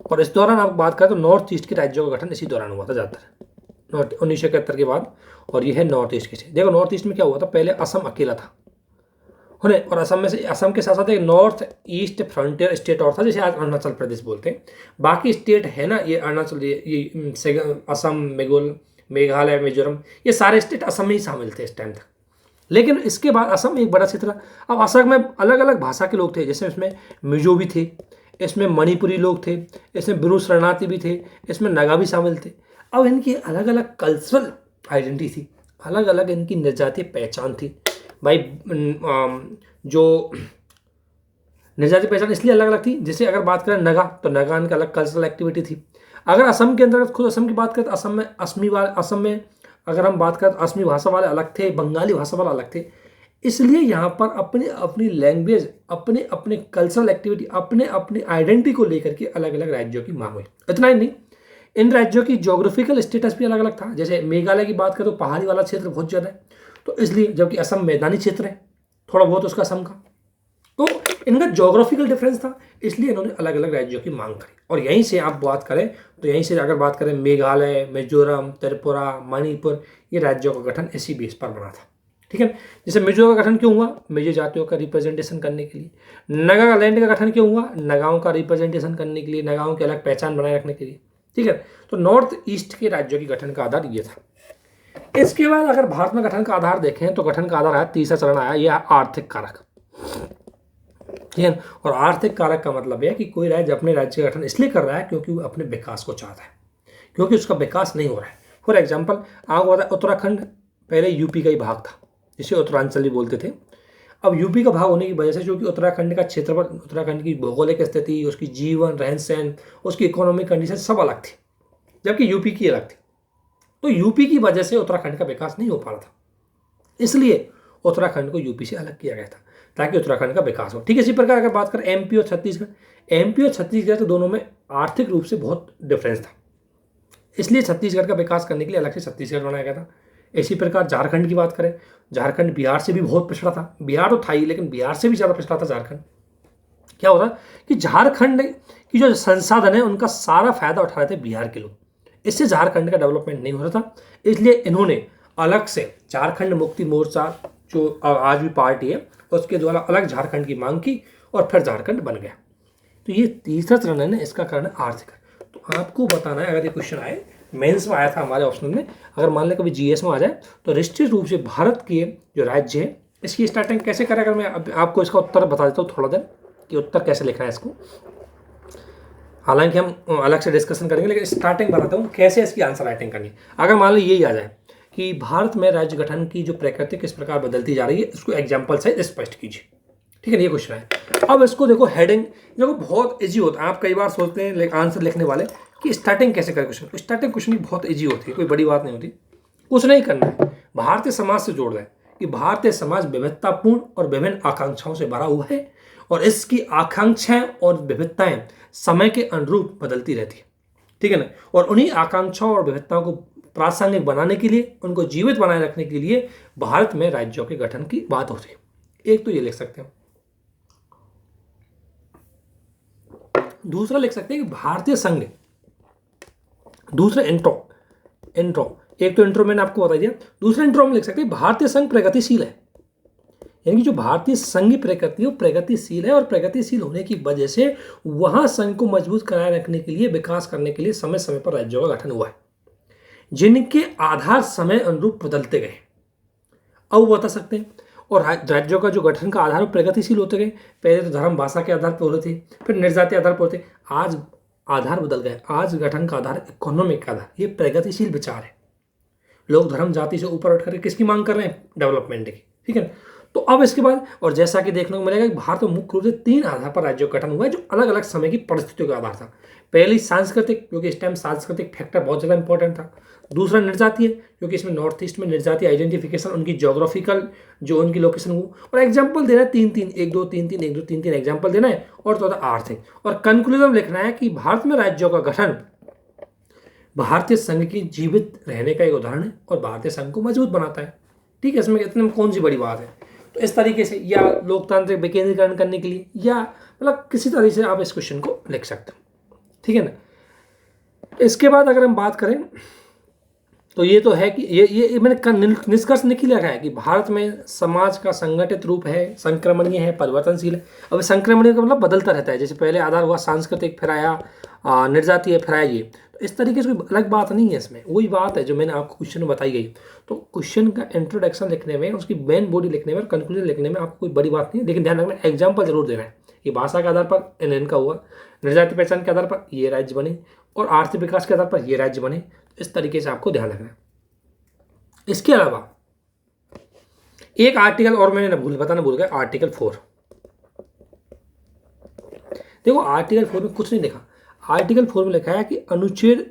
और इस दौरान आप बात करें तो नॉर्थ ईस्ट के राज्यों का गठन इसी दौरान हुआ था ज़्यादातर, 1971 के बाद। और ये है नॉर्थ ईस्ट के। देखो नॉर्थ ईस्ट में क्या हुआ था, पहले असम अकेला था होने, और असम के साथ साथ एक नॉर्थ ईस्ट फ्रंटियर स्टेट और था, जैसे आज अरुणाचल प्रदेश बोलते हैं। बाकी स्टेट है ना, ये अरुणाचल, ये असम, मेघालय, मिजोरम, ये सारे स्टेट असम में ही शामिल थे इस टाइम तक। लेकिन इसके बाद असम एक बड़ा क्षेत्र। अब असम में अलग अलग भाषा के लोग थे, जैसे इसमें मिजो भी थे, इसमें मणिपुरी लोग थे, इसमें ब्रू शरणार्थी भी थे, इसमें नगा भी शामिल थे। अब इनकी अलग अलग कल्चरल आइडेंटिटी थी, अलग अलग इनकी निर्जातीय पहचान थी। भाई जो निर्जातीय पहचान इसलिए अलग अलग थी, जैसे अगर बात करें नगा, तो नगान का अलग कल्चरल एक्टिविटी थी। अगर असम के अंतर्गत खुद असम की बात करें तो असम में अगर हम बात करें तो असमी भाषा वाले अलग थे, बंगाली भाषा वाले अलग थे। इसलिए यहाँ पर अपने अपनी लैंग्वेज, अपने अपने कल्चरल एक्टिविटी, अपने अपने आइडेंटिटी को लेकर के अलग अलग राज्यों की मांग हुई। इतना ही नहीं, इन राज्यों की ज्योग्राफिकल स्टेटस भी अलग अलग था। जैसे मेघालय की बात करें तो पहाड़ी वाला क्षेत्र बहुत ज़्यादा है, तो इसलिए, जबकि असम मैदानी क्षेत्र है थोड़ा बहुत उसका असम का, तो इनका ज्योग्राफिकल डिफरेंस था, इसलिए इन्होंने अलग अलग राज्यों की मांग करी। और यहीं से आप बात करें तो यहीं से अगर बात करें मेघालय, मिजोरम, त्रिपुरा, मणिपुर, ये राज्यों का गठन इसी बेस पर बना था। ठीक है। जैसे मिजो का गठन क्यों हुआ? मेजो जातियों का रिप्रेजेंटेशन करने के लिए। नागालैंड का गठन क्यों हुआ? नगाओं का रिप्रेजेंटेशन करने के लिए, नगाओं की अलग पहचान बनाए रखने के लिए। ठीक है। तो नॉर्थ ईस्ट के राज्यों की गठन का आधार ये था। इसके बाद अगर भारत में गठन का आधार देखें तो गठन का आधार आया, तीसरा चरण आया, यह आर्थिक कारक। ठीक है। और आर्थिक कारक का मतलब है कि कोई राज्य अपने राज्य का गठन इसलिए कर रहा है क्योंकि वो अपने विकास को चाहता है, क्योंकि उसका विकास नहीं हो रहा है। फॉर एग्जाम्पल आपको पता है उत्तराखंड पहले यूपी का ही भाग था, जिसे उत्तरांचल भी बोलते थे। अब यूपी का भाग होने की वजह से, क्योंकि उत्तराखंड का क्षेत्रफल, उत्तराखंड की भौगोलिक स्थिति, उसकी जीवन रहन सहन, उसकी इकोनॉमिक कंडीशन सब अलग थी, जबकि यूपी की अलग थी। तो यूपी की वजह से उत्तराखंड का विकास नहीं हो पा रहा था, इसलिए उत्तराखंड को यूपी से अलग किया गया था ताकि उत्तराखंड का विकास हो। ठीक है। इसी प्रकार अगर बात करें एमपी और छत्तीसगढ़, एमपी और छत्तीसगढ़ तो दोनों में आर्थिक रूप से बहुत डिफरेंस था, इसलिए छत्तीसगढ़ का विकास करने के लिए अलग से छत्तीसगढ़ बनाया गया था। इसी प्रकार झारखंड की बात करें, झारखंड बिहार से भी बहुत पिछड़ा था, बिहार तो था ही लेकिन बिहार से भी ज़्यादा पिछड़ा था झारखंड। क्या होता कि झारखंड की जो संसाधन है उनका सारा फायदा उठा रहे थे बिहार के लोग, इससे झारखंड का डेवलपमेंट नहीं हो रहा था। इसलिए इन्होंने अलग से झारखंड मुक्ति मोर्चा, जो आज भी पार्टी है, उसके द्वारा अलग झारखंड की मांग की और फिर झारखंड बन गया। तो ये तीसरा चरण है ना, इसका कारण है आर्थिक। तो आपको बताना है, अगर ये क्वेश्चन आए, मेंस में आया था हमारे ऑप्शन में, अगर मान लें कभी जीएस में आ जाए, तो निश्चित रूप से भारत के जो राज्य है इसकी स्टार्टिंग कैसे करें, अगर मैं आपको इसका उत्तर बता देता हूँ थोड़ा देर कि उत्तर कैसे लिखना है इसको। हालांकि हम अलग से डिस्कशन करेंगे, लेकिन स्टार्टिंग बताता हूँ कैसे इसकी आंसर राइटिंग करनी है। अगर मान लो यही आ जाए कि भारत में राज्य गठन की जो प्रकृति किस प्रकार बदलती जा रही है, इसको एग्जाम्पल से स्पष्ट कीजिए। ठीक है, ये क्वेश्चन है। अब इसको देखो, हेडिंग देखो बहुत इजी होता है। आप कई बार सोचते हैं आंसर लिखने वाले कि स्टार्टिंग कैसे करें क्वेश्चन, स्टार्टिंग क्वेश्चन की बहुत इजी होती है, कोई बड़ी बात नहीं होती। कुछ नहीं करना है, भारतीय समाज से जोड़ दें कि भारतीय समाज विविधतापूर्ण और विभिन्न आकांक्षाओं से भरा हुआ है और इसकी आकांक्षाएं और विविधताएं समय के अनुरूप बदलती रहती है। ठीक है ना। और उन्हीं आकांक्षाओं और विविधताओं को प्रासंगिक बनाने के लिए, उनको जीवित बनाए रखने के लिए भारत में राज्यों के गठन की बात होती है। एक तो ये लिख सकते हैं। दूसरा लिख सकते हैं कि भारतीय संघ, दूसरा इंट्रो एक तो इंट्रो मैंने आपको बता दिया, दूसरा इंट्रो में लिख सकते हैं भारतीय संघ प्रगतिशील है। यानी कि जो भारतीय संघ प्रकृति है वो प्रगतिशील है और प्रगतिशील होने की वजह से वहां संघ को मजबूत कराए रखने के लिए, विकास करने के लिए समय समय पर राज्यों का गठन हुआ है, जिनके आधार समय अनुरूप बदलते गए। अब वो बता सकते हैं। और राज्यों का जो गठन का आधार प्रगतिशील होते गए। पहले तो धर्म भाषा के आधार पर हो रहे थे, फिर निर्जातीय आधार पर होते, आज आधार बदल गए। आज गठन का आधार इकोनॉमिक का आधार, ये प्रगतिशील विचार है। लोग धर्म जाति से ऊपर उठ करके किसकी मांग कर रहे हैं? डेवलपमेंट की। ठीक है। तो अब इसके बाद, और जैसा कि देखने को मिलेगा कि भारत में मुख्य रूप से 3 आधार पर राज्यों का गठन हुआ है, जो अलग अलग समय की परिस्थितियों का आधार था। पहली सांस्कृतिक, क्योंकि इस टाइम सांस्कृतिक फैक्टर बहुत ज़्यादा इंपॉर्टेंट था। दूसरा निर्जातीय, क्योंकि इसमें नॉर्थ ईस्ट में निर्जातीय आइडेंटिफिकेशन, उनकी ज्योग्राफिकल जो उनकी लोकेशन हो, और एग्जाम्पल देना है 3-3, 1-2, 3-3, 1-2, 3-3 एग्जाम्पल देना है। और तो आर्थिक, और कंक्लूजन लिखना है कि भारत में राज्यों का गठन भारतीय संघ की जीवित रहने का एक उदाहरण है और भारतीय संघ को मजबूत बनाता है। ठीक है, इसमें इतने में कौन सी बड़ी बात है? तो इस तरीके से, या लोकतांत्रिक विकेंद्रीकरण करने के लिए, या मतलब किसी तरीके से आप इस क्वेश्चन को लिख सकते हो। ठीक है ना। इसके बाद अगर हम बात करें तो ये तो है कि ये मैंने निष्कर्ष निकल लगा है कि भारत में समाज का संगठित रूप है, संक्रमणीय है, परिवर्तनशील है। अब संक्रमणीय का मतलब बदलता रहता है, जैसे पहले आधार हुआ सांस्कृतिक, फिर आया निर्जातीय, फिर आया ये। तो इस तरीके से कोई अलग बात नहीं है इसमें, वही बात है जो मैंने आपको क्वेश्चन में बताई गई। तो क्वेश्चन का इंट्रोडक्शन लिखने में, उसकी मेन बॉडी लिखने में और कंक्लूजन लिखने में आपको कोई बड़ी बात नहीं है, लेकिन ध्यान रखना एग्जाम्पल जरूर देना है कि भाषा के आधार पर इनका हुआ, निर्जातीय पहचान के आधार पर ये राज्य बने, और आर्थिक विकास के आधार पर ये राज्य बने। इस तरीके से आपको ध्यान रखना है। इसके अलावा एक आर्टिकल और मैंने बताना भूल गया, आर्टिकल 4। देखो आर्टिकल 4 में कुछ नहीं लिखा। आर्टिकल 4 में लिखा है कि अनुच्छेद,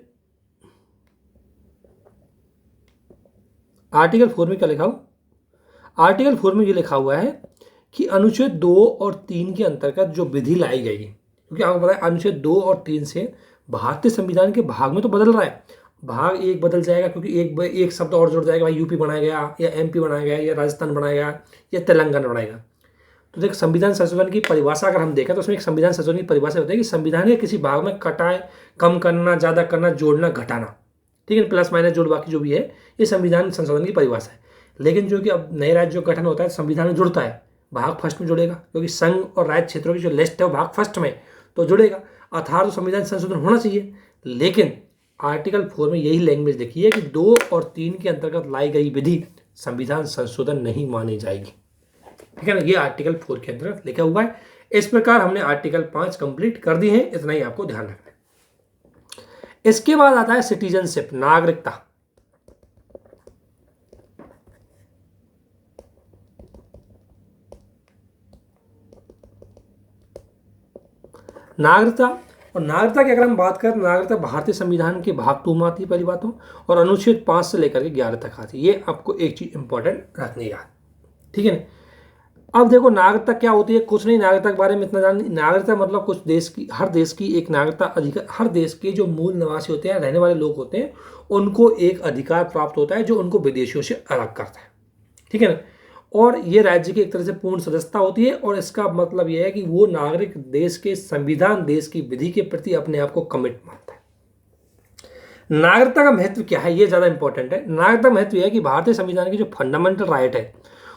आर्टिकल 4 में क्या लिखा हो, आर्टिकल 4 में ये लिखा हुआ है कि अनुच्छेद 2 और 3 के अंतर्गत जो विधि लाई गई, क्योंकि आपको पता है अनुच्छेद 2 और 3 से भारतीय संविधान के भाग में तो बदल रहा है, भाग एक बदल जाएगा क्योंकि एक शब्द और जुड़ जाएगा, भाई यूपी बनाया गया या एमपी बनाया गया या राजस्थान बनाया गया या तेलंगाना बनाया गया। तो देख, संविधान संशोधन की परिभाषा अगर हम देखें तो उसमें एक संविधान संशोधन की परिभाषा होती है कि संविधान के किसी भाग में कटाए, कम करना, ज़्यादा करना, जोड़ना, घटाना, ठीक है, प्लस माइनस जोड़ बाकी जो भी है, ये संविधान संशोधन की परिभाषा है। लेकिन जो कि अब नए राज्य जो गठन होता है संविधान में जुड़ता है, भाग फर्स्ट में जुड़ेगा, क्योंकि संघ और राज्य क्षेत्रों की जो लिस्ट है वो भाग फर्स्ट में तो जुड़ेगा, अर्थात तो संविधान संशोधन होना चाहिए। लेकिन आर्टिकल 4 में यही लैंग्वेज लिखी है कि 2 और 3 के अंतर्गत लाई गई विधि संविधान संशोधन नहीं मानी जाएगी, ठीक है ना, ये आर्टिकल 4 के अंतर्गत लिखा हुआ है। इस प्रकार हमने आर्टिकल 5 कंप्लीट कर दी है, इतना ही आपको ध्यान रखना है। इसके बाद आता है सिटीजनशिप, नागरिकता। नागरिकता, और नागरिकता की अगर हम बात करें तो नागरिकता भारतीय संविधान के भाग 2 में आती है पहली बात तो, और अनुच्छेद 5 से लेकर के 11 तक आती है। ये आपको एक चीज इंपॉर्टेंट रखनी है, ठीक है ना। अब देखो नागरिकता क्या होती है, कुछ नहीं, नागरिकता के बारे में इतना जान, नागरिकता मतलब कुछ देश की, हर देश की एक नागरिकता अधिकार, हर देश के जो मूल निवासी होते हैं, रहने वाले लोग होते हैं, उनको एक अधिकार प्राप्त होता है जो उनको विदेशियों से अलग करता है, ठीक है ना। और ये राज्य की एक तरह से पूर्ण सदस्यता होती है, और इसका मतलब यह है कि वो नागरिक देश के संविधान, देश की विधि के प्रति अपने आप को कमिट मानता है। नागरिकता का महत्व क्या है, ये ज्यादा इंपॉर्टेंट है। नागरिकता का महत्व यह है कि भारतीय संविधान की जो फंडामेंटल राइट है,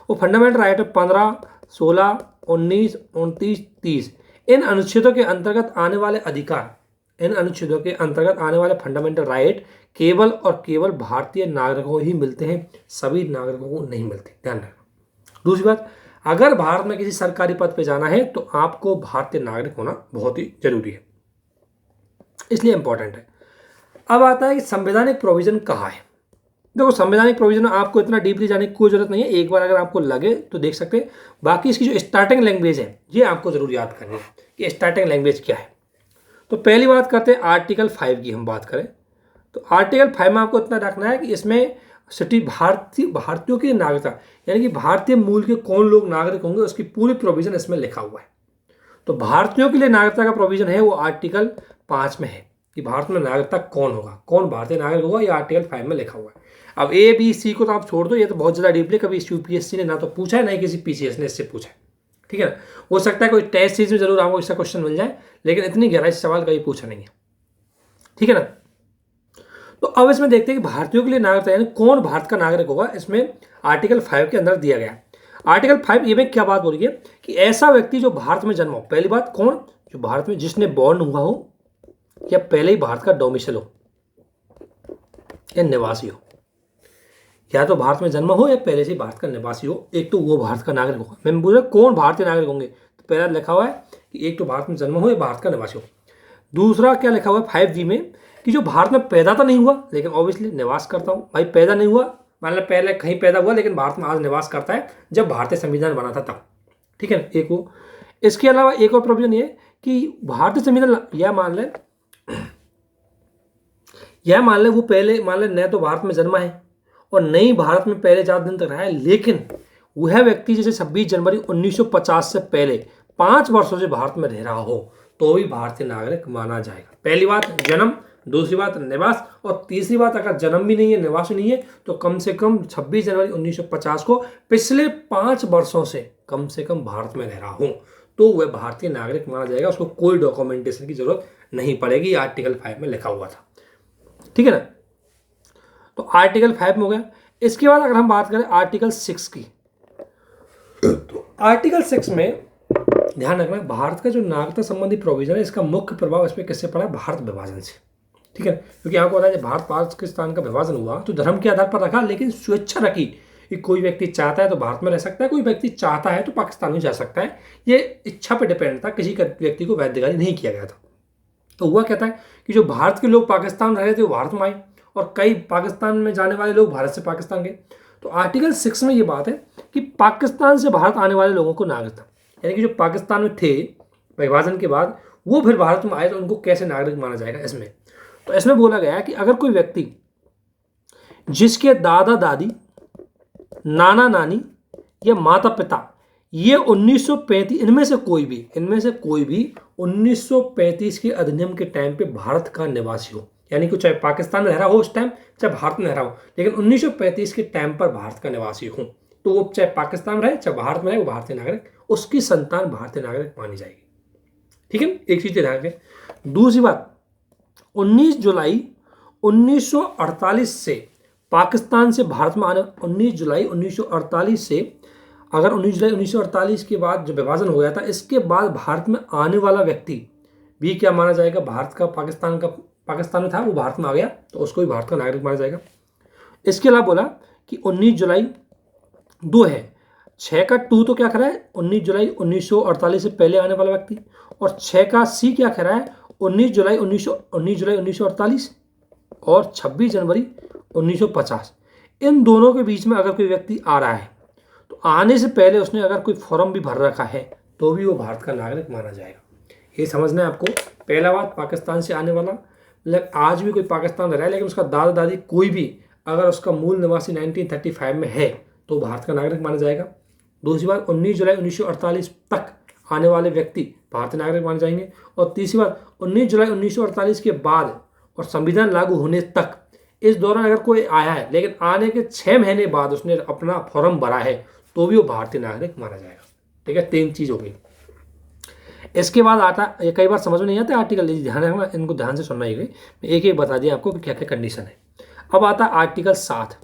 वो फंडामेंटल राइट है 15, 16, 19, 29, 30, इन अनुच्छेदों के अंतर्गत आने वाले अधिकार, इन अनुच्छेदों के अंतर्गत आने वाले फंडामेंटल राइट केवल और केवल भारतीय नागरिकों को ही मिलते हैं, सभी नागरिकों को नहीं मिलते, ध्यान रखना। दूसरी बात, अगर भारत में किसी सरकारी पद पे जाना है तो आपको भारतीय नागरिक होना बहुत ही जरूरी है, इसलिए इंपॉर्टेंट है। अब आता है कि संवैधानिक प्रोविजन कहाँ है। देखो संवैधानिक प्रोविजन आपको इतना डीपली जाने की कोई जरूरत नहीं है, एक बार अगर आपको लगे तो देख सकते हैं। बाकी इसकी जो स्टार्टिंग लैंग्वेज है ये आपको जरूर याद करनी है कि स्टार्टिंग लैंग्वेज क्या है। तो पहली बात करते हैं आर्टिकल 5 की, हम बात करें तो आर्टिकल 5 में आपको इतना रखना है कि इसमें भारतीयों की नागरिकता, यानी कि भारतीय मूल के कौन लोग नागरिक होंगे, उसकी पूरी प्रोविजन इसमें लिखा हुआ है। तो भारतीयों के लिए नागरिकता का प्रोविजन है वो आर्टिकल 5 में है कि भारत में नागरिकता कौन होगा, कौन भारतीय नागरिक होगा, ये आर्टिकल 5 में लिखा हुआ है। अब ABC को तो आप छोड़ दो, ये तो बहुत ज्यादा डीपली कभी UPSC ने ना तो पूछा है ना ही किसी PCS ने इससे पूछा है, ठीक है ना। हो सकता है कोई टेस्ट सीरीज में जरूर आपको इसका क्वेश्चन मिल जाए, लेकिन इतनी गहराई से सवाल कभी पूछा नहीं है, ठीक है ना। तो अब इसमें देखते हैं कि भारतीयों के लिए नागरिकता यानी कौन भारत का नागरिक होगा, इसमें आर्टिकल 5 के अंदर दिया गया। आर्टिकल 5 ये में क्या बात बोली है कि ऐसा व्यक्ति जो भारत में जन्म हो, पहली बात कौन, जो भारत में जिसने बॉर्न हुआ हो या पहले ही भारत का डोमिसाइल हो या निवासी हो, या तो भारत में जन्म हो या पहले से भारत का निवासी हो, एक तो वो भारत का नागरिक होगा। मैं बोल रहा कौन भारतीय नागरिक होंगे, तो पहला लिखा हुआ है कि एक तो भारत में जन्म हो या भारत का निवासी हो। दूसरा क्या लिखा हुआ है 5G में कि जो भारत में पैदा तो नहीं हुआ लेकिन ऑब्वियसली निवास करता हूँ, भाई पैदा नहीं हुआ मतलब पहले कहीं पैदा हुआ लेकिन भारत में आज निवास करता है, जब भारतीय संविधान बना था तब, ठीक है ना, एक वो। इसके अलावा एक और प्रोविजन ये कि भारतीय संविधान यह मान ले वो पहले मान ले न तो भारत में जन्मा है और न ही भारत में पहले ज्यादा दिन तक रहा है, लेकिन वह व्यक्ति जैसे 26 जनवरी 1950 से पहले 5 वर्षों से भारत में रह रहा हो तो भी भारतीय नागरिक माना जाएगा। पहली बात जन्म, दूसरी बात निवास, और तीसरी बात अगर जन्म भी नहीं है निवास भी नहीं है तो कम से कम 26 जनवरी 1950 को पिछले 5 वर्षों से कम भारत में रह रहा हो तो वह भारतीय नागरिक माना जाएगा, उसको कोई डॉक्यूमेंटेशन की जरूरत नहीं पड़ेगी। आर्टिकल 5 में लिखा हुआ था, ठीक है ना। तो आर्टिकल 5 में हो गया। इसके बाद अगर हम बात करें आर्टिकल 6 की, तो आर्टिकल 6 में ध्यान रखना भारत का जो नागरिकता संबंधी प्रोविजन है इसका मुख्य प्रभाव इसमें किससे पड़ा, भारत विभाजन से, ठीक है। क्योंकि आपको पता है जब भारत पाकिस्तान का विभाजन हुआ तो धर्म के आधार पर रखा, लेकिन स्वेच्छा रखी कि कोई व्यक्ति चाहता है तो भारत में रह सकता है, कोई व्यक्ति चाहता है तो पाकिस्तान में जा सकता है। ये इच्छा पर डिपेंड था, किसी व्यक्ति को वैधकारी नहीं किया गया था। तो हुआ कहता है कि जो भारत के लोग पाकिस्तान में रह रहे थे वो भारत में आए और कई पाकिस्तान में जाने वाले लोग भारत से पाकिस्तान गए। तो आर्टिकल 6 में ये बात है कि पाकिस्तान से भारत आने वाले लोगों को नागरिकता, यानी कि जो पाकिस्तान में थे विभाजन के बाद वो फिर भारत में आए तो उनको कैसे नागरिक माना जाएगा इसमें। तो इसमें बोला गया है कि अगर कोई व्यक्ति जिसके दादा दादी, नाना नानी या माता पिता, ये 1935 इनमें से कोई भी 1935 के अधिनियम के टाइम पे भारत का निवासी हो, यानी कि चाहे पाकिस्तान में रह रहा हो उस टाइम, चाहे भारत में रह रहा हो, लेकिन 1935 के टाइम पर भारत का निवासी हो, तो वो चाहे पाकिस्तान में रहे चाहे भारत में रहे, वो भारतीय नागरिक, उसकी संतान भारतीय नागरिक मानी जाएगी। ठीक है, एक चीज ध्यान रखें। दूसरी बात, 19 जुलाई 1948 से पाकिस्तान से भारत में आने 19 जुलाई 1948 से, अगर 19 जुलाई 1948 के बाद जो विभाजन हो गया था, इसके बाद भारत में आने वाला व्यक्ति भी क्या माना जाएगा, भारत का पाकिस्तान में था वो भारत में आ गया तो उसको भी भारत का नागरिक माना जाएगा। इसके अलावा बोला कि 19 जुलाई 2 है, 6 का 2 तो क्या कह रहा है, 19 जुलाई 1948 से पहले आने वाला व्यक्ति, और 6 का सी क्या कह रहा है, 19 जुलाई 1948 और 26 जनवरी 1950। इन दोनों के बीच में अगर कोई व्यक्ति आ रहा है तो आने से पहले उसने अगर कोई फॉर्म भी भर रखा है तो भी वो भारत का नागरिक माना जाएगा। ये समझना है आपको। पहला बात, पाकिस्तान से आने वाला, मतलब आज भी कोई पाकिस्तान में रहा है लेकिन उसका दादा दादी कोई भी अगर उसका मूल निवासी 1935 में है तो भारत का नागरिक माना जाएगा। दूसरी बात, 19 जुलाई 1948 तक आने वाले व्यक्ति भारतीय नागरिक माने जाएंगे। और तीसरी बात, 19 जुलाई 1948 के बाद और संविधान लागू होने तक, इस दौरान अगर कोई आया है लेकिन आने के 6 महीने बाद उसने अपना फॉर्म भरा है तो भी वो भारतीय नागरिक माना जाएगा। ठीक है, 3 चीज हो गई। इसके बाद आता, ये कई बार समझ में नहीं आता आर्टिकल, ध्यान रखना, इनको ध्यान से सुनना ही गई, मैं एक एक बता दिया आपको कि क्या क्या कंडीशन है। अब आता आर्टिकल 7।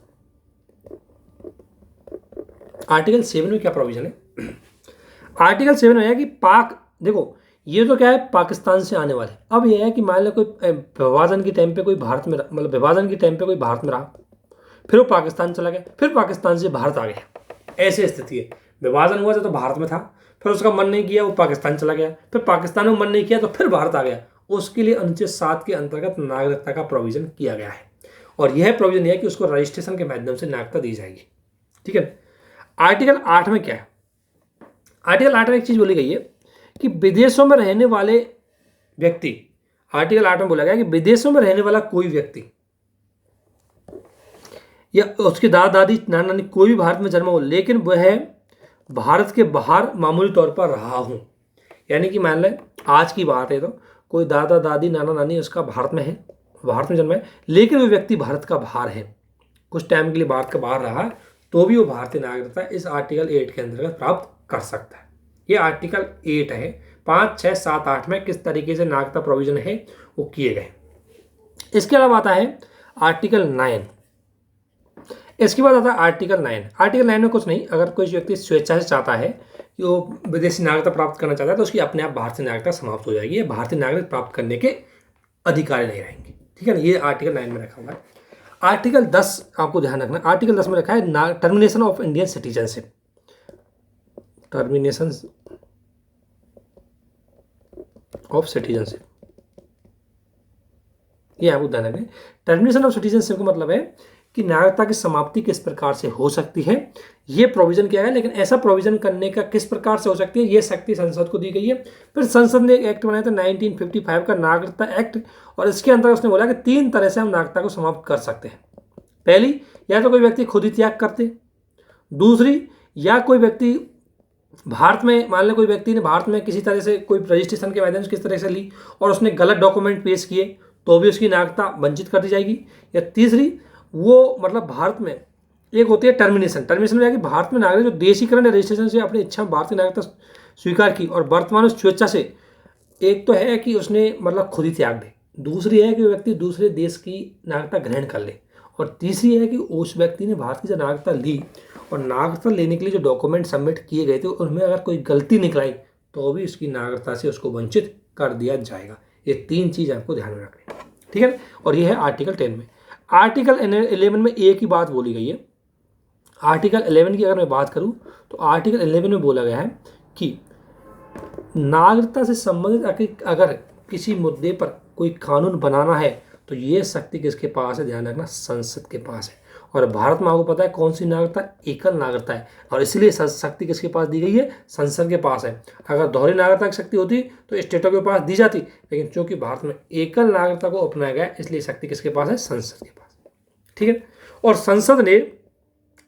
आर्टिकल 7 में क्या प्रोविजन है? आर्टिकल 7 में है कि देखो ये तो क्या है, पाकिस्तान से आने वाले। अब यह है कि मान लो कोई विभाजन के टाइम पे कोई भारत में, मतलब विभाजन के टाइम पे कोई भारत में रहा, फिर वो पाकिस्तान चला गया, फिर पाकिस्तान से भारत आ गया, ऐसी स्थिति है। विभाजन हुआ तो भारत में था, फिर उसका मन नहीं किया वो पाकिस्तान चला गया, फिर पाकिस्तान में मन नहीं किया तो फिर भारत आ गया, उसके लिए अनुच्छेद 7 के अंतर्गत नागरिकता का प्रोविजन किया गया है। और यह प्रोविजन यह है कि उसको रजिस्ट्रेशन के माध्यम से नागरिकता दी जाएगी। ठीक है। आर्टिकल 8 में क्या है? आर्टिकल 8 में एक चीज बोली गई है कि विदेशों में रहने वाले व्यक्ति, आर्टिकल 8 में बोला गया कि विदेशों में रहने वाला कोई व्यक्ति या उसके दादा दादी नाना नानी कोई भी भारत में जन्मा हो लेकिन वह भारत के बाहर मामूली तौर पर रहा हो, यानी कि मान लें आज की बात है तो कोई दादा दादी नाना नानी उसका भारत में है, भारत में जन्मा है, लेकिन वो व्यक्ति भारत का बाहर है, कुछ टाइम के लिए भारत का बाहर रहा, तो भी वो भारतीय नागरिकता इस आर्टिकल 8 के अंतर्गत प्राप्त कर सकता है। ये आर्टिकल 8 है। 5, 6, 7, 8 में किस तरीके से नागरिकता प्रोविजन है वो किए गए। इसके अलावा आता है आर्टिकल 9। इसके बाद आता है आर्टिकल 9। आर्टिकल 9 में कुछ नहीं, अगर कोई व्यक्ति स्वेच्छा से चाहता है कि वो विदेशी नागरिकता प्राप्त करना चाहता है तो उसकी अपने आप भारतीय नागरिकता समाप्त हो जाएगी, भारतीय नागरिक प्राप्त करने के अधिकारी नहीं रहेंगे। ठीक है ना, ये आर्टिकल 9 में रखा हुआ है। आर्टिकल 10 आपको ध्यान रखना, आर्टिकल 10 में रखा है termination of Indian citizenship. Termination of citizenship, ये आपको ध्यान रखें। टर्मिनेशन ऑफ सिटीजनशिप का मतलब है कि नागरिकता की समाप्ति किस प्रकार से हो सकती है, ये प्रोविजन किया है। लेकिन ऐसा प्रोविजन करने का किस प्रकार से हो सकती है, ये शक्ति संसद को दी गई है। फिर संसद ने एक एक्ट बनाया था 1955 का नागरिकता एक्ट, और इसके अंदर उसने बोला कि 3 तरह से हम नागरिकता को समाप्त कर सकते हैं। पहली, या तो कोई व्यक्ति खुद ही त्याग करते। दूसरी, या कोई व्यक्ति भारत में, मान लें कोई व्यक्ति ने भारत में किसी तरह से कोई रजिस्ट्रेशन के माध्यम से किस तरह से ली और उसने गलत डॉक्यूमेंट पेश किए तो भी उसकी नागरिकता वंचित कर दी जाएगी। या तीसरी, वो मतलब भारत में एक होती है टर्मिनेशन में जाकर भारत में नागरिक जो देशीकरण या रजिस्ट्रेशन से अपनी इच्छा भारतीय नागरिकता स्वीकार की और वर्तमान में स्वेच्छा से, एक तो है कि उसने मतलब खुद ही त्याग दे, दूसरी है कि व्यक्ति दूसरे देश की नागरिकता ग्रहण कर ले, और तीसरी है कि उस व्यक्ति ने भारत की जो नागरिकता ली और नागरिकता लेने के लिए जो डॉक्यूमेंट सबमिट किए गए थे उनमें अगर कोई गलती निकलाई तो भी उसकी नागरिकता से उसको वंचित कर दिया जाएगा। ये 3 चीज़ आपको ध्यान में रखनी है। ठीक है, और ये है आर्टिकल 10 में। आर्टिकल 11 में एक ही बात बोली गई है। आर्टिकल 11 की अगर मैं बात करूं तो आर्टिकल 11 में बोला गया है कि नागरिकता से संबंधित अगर किसी मुद्दे पर कोई कानून बनाना है तो ये शक्ति किसके पास है, ध्यान रखना, संसद के पास है। और भारत में आपको पता है कौन सी नागरिकता, एकल नागरिकता है, और इसलिए शक्ति किसके पास दी गई है, संसद के पास है। अगर दोहरी नागरिकता की शक्ति होती तो स्टेटों के पास दी जाती, लेकिन चूंकि भारत में एकल नागरिकता को अपनाया गया इसलिए शक्ति किसके पास है, संसद के पास। ठीक है, और संसद ने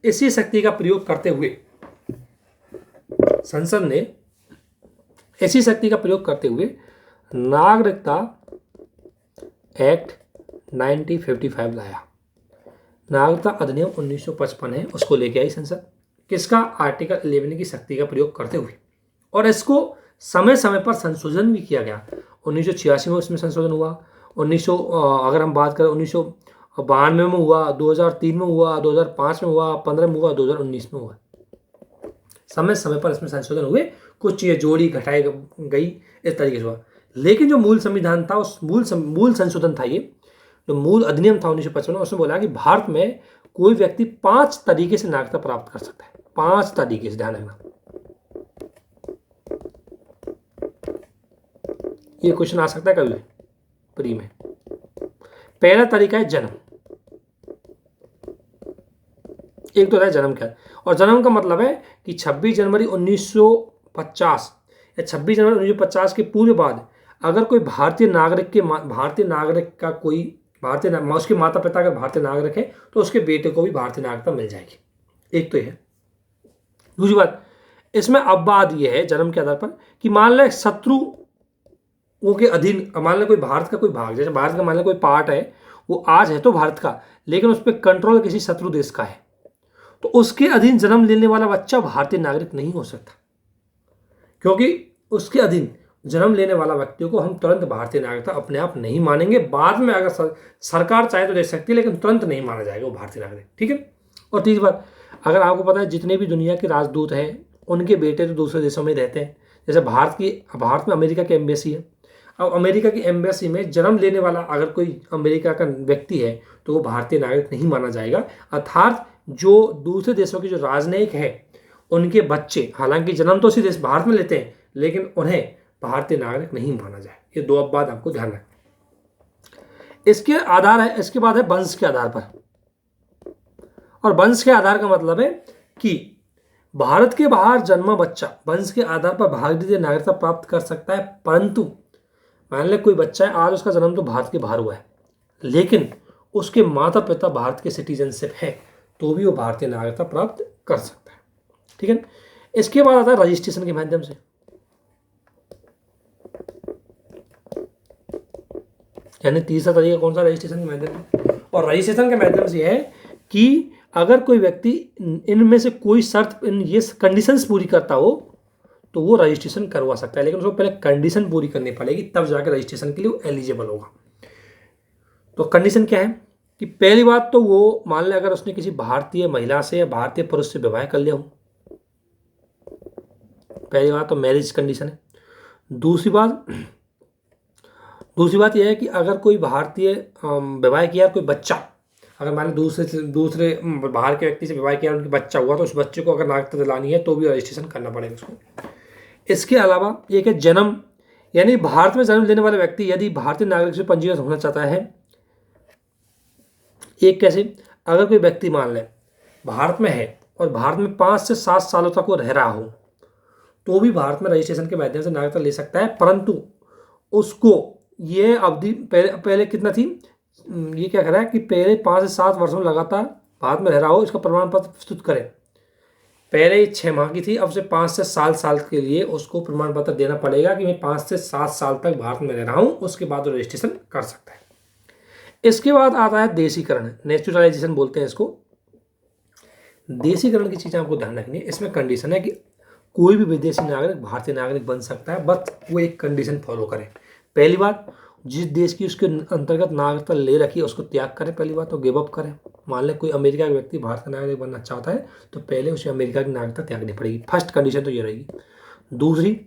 इसी शक्ति का प्रयोग करते हुए संसद ने ऐसी शक्ति का प्रयोग करते हुए नागरिकता एक्ट 1955 लाया। नागरिकता अधिनियम 1955 है, उसको लेके आई संसद। किसका? आर्टिकल 11 की शक्ति का प्रयोग करते हुए। और इसको समय समय पर संशोधन भी किया गया। 1986 में उसमें संशोधन हुआ, अगर हम बात करें 1992 में हुआ, 2003 में हुआ, 2005 में हुआ, 15 में हुआ, 2019 में हुआ। समय समय पर इसमें संशोधन हुए, कुछ चीज़ें जोड़ी घटाई गई, इस तरीके से हुआ। लेकिन जो मूल संविधान था, उस मूल संशोधन था, ये जो मूल अधिनियम था 1955 में, उसमें बोला कि भारत में कोई व्यक्ति 5 तरीके से नागरिकता प्राप्त कर सकता है। 5 तरीके से, ध्यान रखना। ये क्वेश्चन आ सकता है कभी प्री में। पहला तरीका है जन्म। एक तो है जन्म क्या, और जन्म का मतलब है कि 26 जनवरी 1950 या 26 जनवरी 1950 के पूर्व बाद अगर कोई भारतीय नागरिक का कोई उसके माता पिता अगर भारतीय नागरिक है तो उसके बेटे को भी भारतीय नागरिकता मिल जाएगी। एक तो यह है। दूसरी बात, इसमें अपवाद यह है जन्म के आधार पर कि मान लें शत्रुओं के अधीन, मान लें कोई भारत का कोई भाग, जैसे भारत का मान लें कोई पार्ट है, वो आज है तो भारत का, लेकिन उस पर कंट्रोल किसी शत्रु देश का है, तो उसके अधीन जन्म लेने वाला बच्चा भारतीय नागरिक नहीं हो सकता, क्योंकि उसके अधीन जन्म लेने वाला व्यक्तियों को हम तुरंत भारतीय नागरिकता अपने आप नहीं मानेंगे। बाद में अगर सरकार चाहे तो दे सकती है, लेकिन तुरंत नहीं माना जाएगा वो भारतीय नागरिक। ठीक है। और तीसरी बात, अगर आपको पता है जितने भी दुनिया के राजदूत हैं उनके बेटे तो दूसरे देशों में रहते हैं। जैसे भारत में अमेरिका की एम्बेसी है। अब अमेरिका की एम्बेसी में जन्म लेने वाला अगर कोई अमेरिका का व्यक्ति है तो वो भारतीय नागरिक नहीं माना जाएगा। अर्थात जो दूसरे देशों के जो राजनयिक है उनके बच्चे हालांकि जन्म तो उसी देश भारत में लेते हैं, लेकिन उन्हें भारतीय नागरिक नहीं माना जाए। ये 2 बात आपको ध्यान रखना। इसके आधार है, इसके बाद है वंश के आधार पर। और वंश के आधार का मतलब है कि भारत के बाहर जन्मा बच्चा वंश के आधार पर भारतीय नागरिकता प्राप्त कर सकता है, परंतु मान लें कोई बच्चा है, आज उसका जन्म तो भारत के बाहर हुआ है, लेकिन उसके माता पिता भारत के सिटीजनशिप है, तो भी वो भारतीय नागरिकता प्राप्त कर सकता है। ठीक है। इसके बाद आता है रजिस्ट्रेशन के माध्यम से। यानी तीसरा तरीका कौन सा? रजिस्ट्रेशन के माध्यम से। और रजिस्ट्रेशन के माध्यम से है कि अगर कोई व्यक्ति इनमें से कोई शर्त, ये कंडीशंस पूरी करता हो तो वो रजिस्ट्रेशन करवा सकता है, लेकिन उसको पहले कंडीशन पूरी करनी पड़ेगी, तब जाकर रजिस्ट्रेशन के लिए वो एलिजिबल होगा। तो कंडीशन क्या है कि पहली बात तो वो मान ले अगर उसने किसी भारतीय महिला से या भारतीय पुरुष से विवाह कर लिया हो, पहली बात तो मैरिज कंडीशन है। दूसरी बात यह है कि अगर कोई भारतीय विवाह किया, कोई बच्चा अगर मान दूसरे बाहर के व्यक्ति से विवाह किया, उनके बच्चा हुआ, तो उस बच्चे को अगर नागरिकता दिलानी है तो भी रजिस्ट्रेशन करना पड़ेगा उसको। इसके अलावा एक है जन्म, यानी भारत में जन्म लेने वाला व्यक्ति यदि भारतीय नागरिक से पंजीकृत होना चाहता है। एक कैसे? अगर कोई व्यक्ति मान ले भारत में है और भारत में 5 से 7 सालों तक वो रह रहा हो तो भी भारत में रजिस्ट्रेशन के माध्यम से नागरिकता ले सकता है, परंतु उसको ये अवधि पहले कितना थी, ये क्या कर रहा है कि पहले 5 से 7 वर्षों लगातार भारत में रह रहा हो, इसका प्रमाण पत्र प्रस्तुत करें। पहले 6 माह की थी, अब से 5 से 7 साल के लिए उसको प्रमाण पत्र देना पड़ेगा कि मैं 5 से 7 साल तक भारत में रह रहा हूँ, उसके बाद रजिस्ट्रेशन कर सकता है। इसके बाद आता है देशीकरण, नेचुरलाइजेशन बोलते हैं इसको। देशीकरण की चीज़ें आपको ध्यान रखनी है। इसमें कंडीशन है कि कोई भी विदेशी नागरिक भारतीय नागरिक बन सकता है, बस वो एक कंडीशन फॉलो करे। पहली बात, जिस देश की उसके अंतर्गत नागरिकता ले रखी है उसको त्याग करें, पहली बात तो गिव अप करें। मान लें कोई अमेरिका का व्यक्ति भारत का नागरिक बनना चाहता है तो पहले उसे अमेरिका की नागरिकता त्यागनी पड़ेगी, फर्स्ट कंडीशन तो ये रहेगी। दूसरी,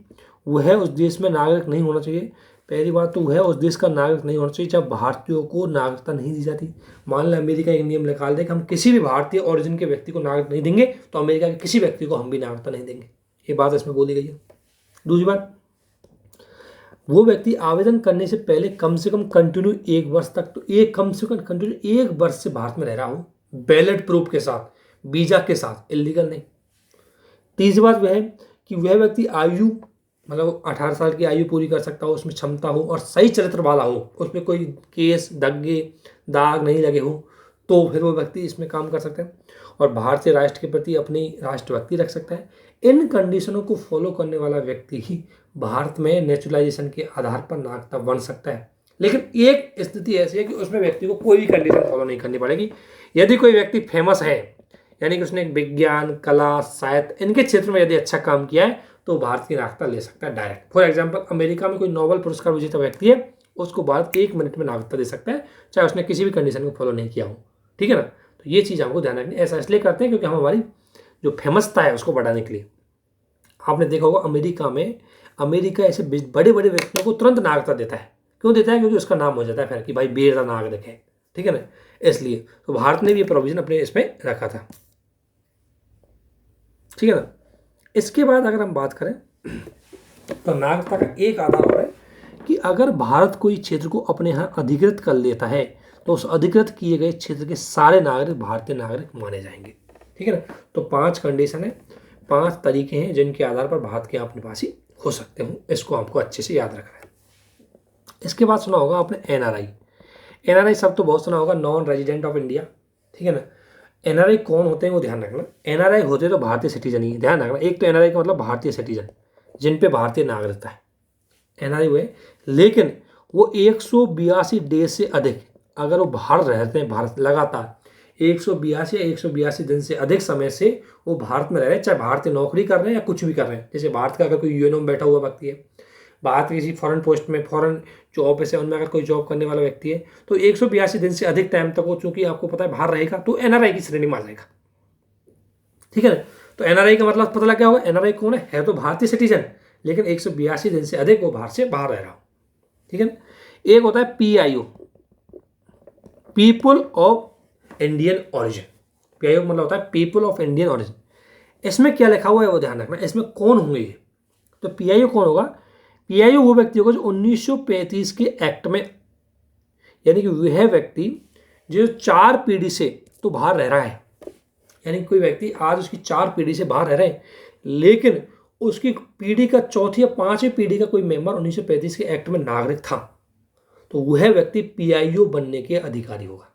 वह उस देश में नागरिक नहीं होना चाहिए। पहली बात तो वह उस देश का नागरिक नहीं होना चाहिए जब भारतीयों को नागरिकता नहीं दी जाती। मान लें अमेरिका एक नियम निकाल दे कि हम किसी भी भारतीय ओरिजिन के व्यक्ति को नागरिक नहीं देंगे, तो अमेरिका के किसी व्यक्ति को हम भी नागरिकता नहीं देंगे, ये बात इसमें बोली गई है। दूसरी बात, वो व्यक्ति आवेदन करने से पहले कम से कम कंटिन्यू 1 वर्ष तक, तो कम से कम कंटिन्यू 1 वर्ष से भारत में रह रहा हो, बैलेट प्रूफ के साथ, वीजा के साथ, इलीगल नहीं। तीसरी बात वह है कि वह व्यक्ति आयु मतलब 18 साल की आयु पूरी कर सकता हो, उसमें क्षमता हो और सही चरित्र वाला हो, उसमें कोई केस दग्गे दाग नहीं लगे हो, तो फिर वो व्यक्ति इसमें काम कर सकता है और भारतीय राष्ट्र के प्रति अपनी राष्ट्रभक्ति रख सकता है। इन कंडीशनों को फॉलो करने वाला व्यक्ति ही भारत में नेचुरलाइजेशन के आधार पर नागरिकता बन सकता है। लेकिन एक स्थिति ऐसी है कि उसमें व्यक्ति को कोई भी कंडीशन फॉलो नहीं करनी पड़ेगी। यदि कोई व्यक्ति फेमस है, यानी कि उसने विज्ञान, कला, साहित्य इनके क्षेत्र में यदि अच्छा काम किया है, तो भारत की नागरिकता ले सकता है डायरेक्ट। फॉर एग्जाम्पल, अमेरिका में कोई नोबेल पुरस्कार विजेता व्यक्ति है, उसको भारत 1 मिनट में नागरिकता दे सकता है, चाहे उसने किसी भी कंडीशन को फॉलो नहीं किया हो। ठीक है ना। तो ये चीज़ हमको ध्यान रखनी। ऐसा इसलिए करते हैं क्योंकि हम हमारी जो फेमसता है उसको बढ़ाने के लिए। आपने देखा होगा अमेरिका ऐसे बड़े बड़े व्यक्तियों को तुरंत नागरिकता देता है। क्यों देता है? क्योंकि उसका नाम हो जाता है फिर कि भाई वीर द नागरिक है। ठीक है ना। इसलिए तो भारत ने भी ये प्रोविजन अपने इसमें रखा था। ठीक है ना। इसके बाद अगर हम बात करें तो नागरिकता का एक आधार और है कि अगर भारत कोई क्षेत्र को अपने यहाँ अधिकृत कर लेता है तो उस अधिकृत किए गए क्षेत्र के सारे नागरिक भारतीय नागरिक माने जाएंगे। ठीक है ना। तो 5 कंडीशन है, 5 तरीके हैं जिनके आधार पर भारत के आप निवासी हो सकते हो। इसको आपको अच्छे से याद रखना है। इसके बाद सुना होगा आपने एनआरआई शब्द तो बहुत सुना होगा, नॉन रेजिडेंट ऑफ इंडिया। ठीक है ना। एनआरआई कौन होते हैं वो ध्यान रखना। एनआरआई होते तो भारतीय सिटीजन ही, ध्यान रखना। एक तो एनआरआई का मतलब भारतीय सिटीजन, जिन पे भारतीय नागरिकता है, एनआरआई हुए। लेकिन वो 182 डेज से अधिक अगर वो बाहर रहते हैं, भारत लगातार 182 दिन से अधिक समय से वो भारत में रह रहे हैं, चाहे भारतीय नौकरी कर रहे हैं या कुछ भी कर रहे हैं। जैसे भारत का अगर कोई यूएनओ में बैठा हुआ व्यक्ति है, भारत की किसी फॉरेन पोस्ट में, फॉरेन जो ऑफिस है उनमें अगर कोई जॉब करने वाला व्यक्ति है, तो 182 दिन से अधिक टाइम तक वो, चूंकि आपको पता है बाहर रहेगा, तो एनआरआई की श्रेणी में आ जाएगा। ठीक है ना। तो एनआरआई का मतलब पता लग गया होगा। एनआरआई कौन है तो भारतीय सिटीजन, लेकिन 182 दिन से अधिक वो बाहर से बाहर रह रहा हो। ठीक है ना। एक होता है PIO, people of Indian origin. PIO मतलब होता है पीपुल ऑफ इंडियन ऑरिजिन। इसमें क्या लिखा हुआ है वो ध्यान रखना। इसमें कौन होंगे ये? तो पीआईओ कौन होगा? पीआईओ वो व्यक्ति होगा जो 1935 के एक्ट में, यानी कि वह व्यक्ति जो 4 पीढ़ी से तो बाहर रह रहा है, यानी कोई व्यक्ति आज उसकी 4 पीढ़ी से बाहर रह रहे हैं, लेकिन उसकी पीढ़ी का 4थी या 5वीं पीढ़ी का कोई मेंबर 1935 के एक्ट में नागरिक था, तो वह व्यक्ति पीआईओ बनने के अधिकारी होगा।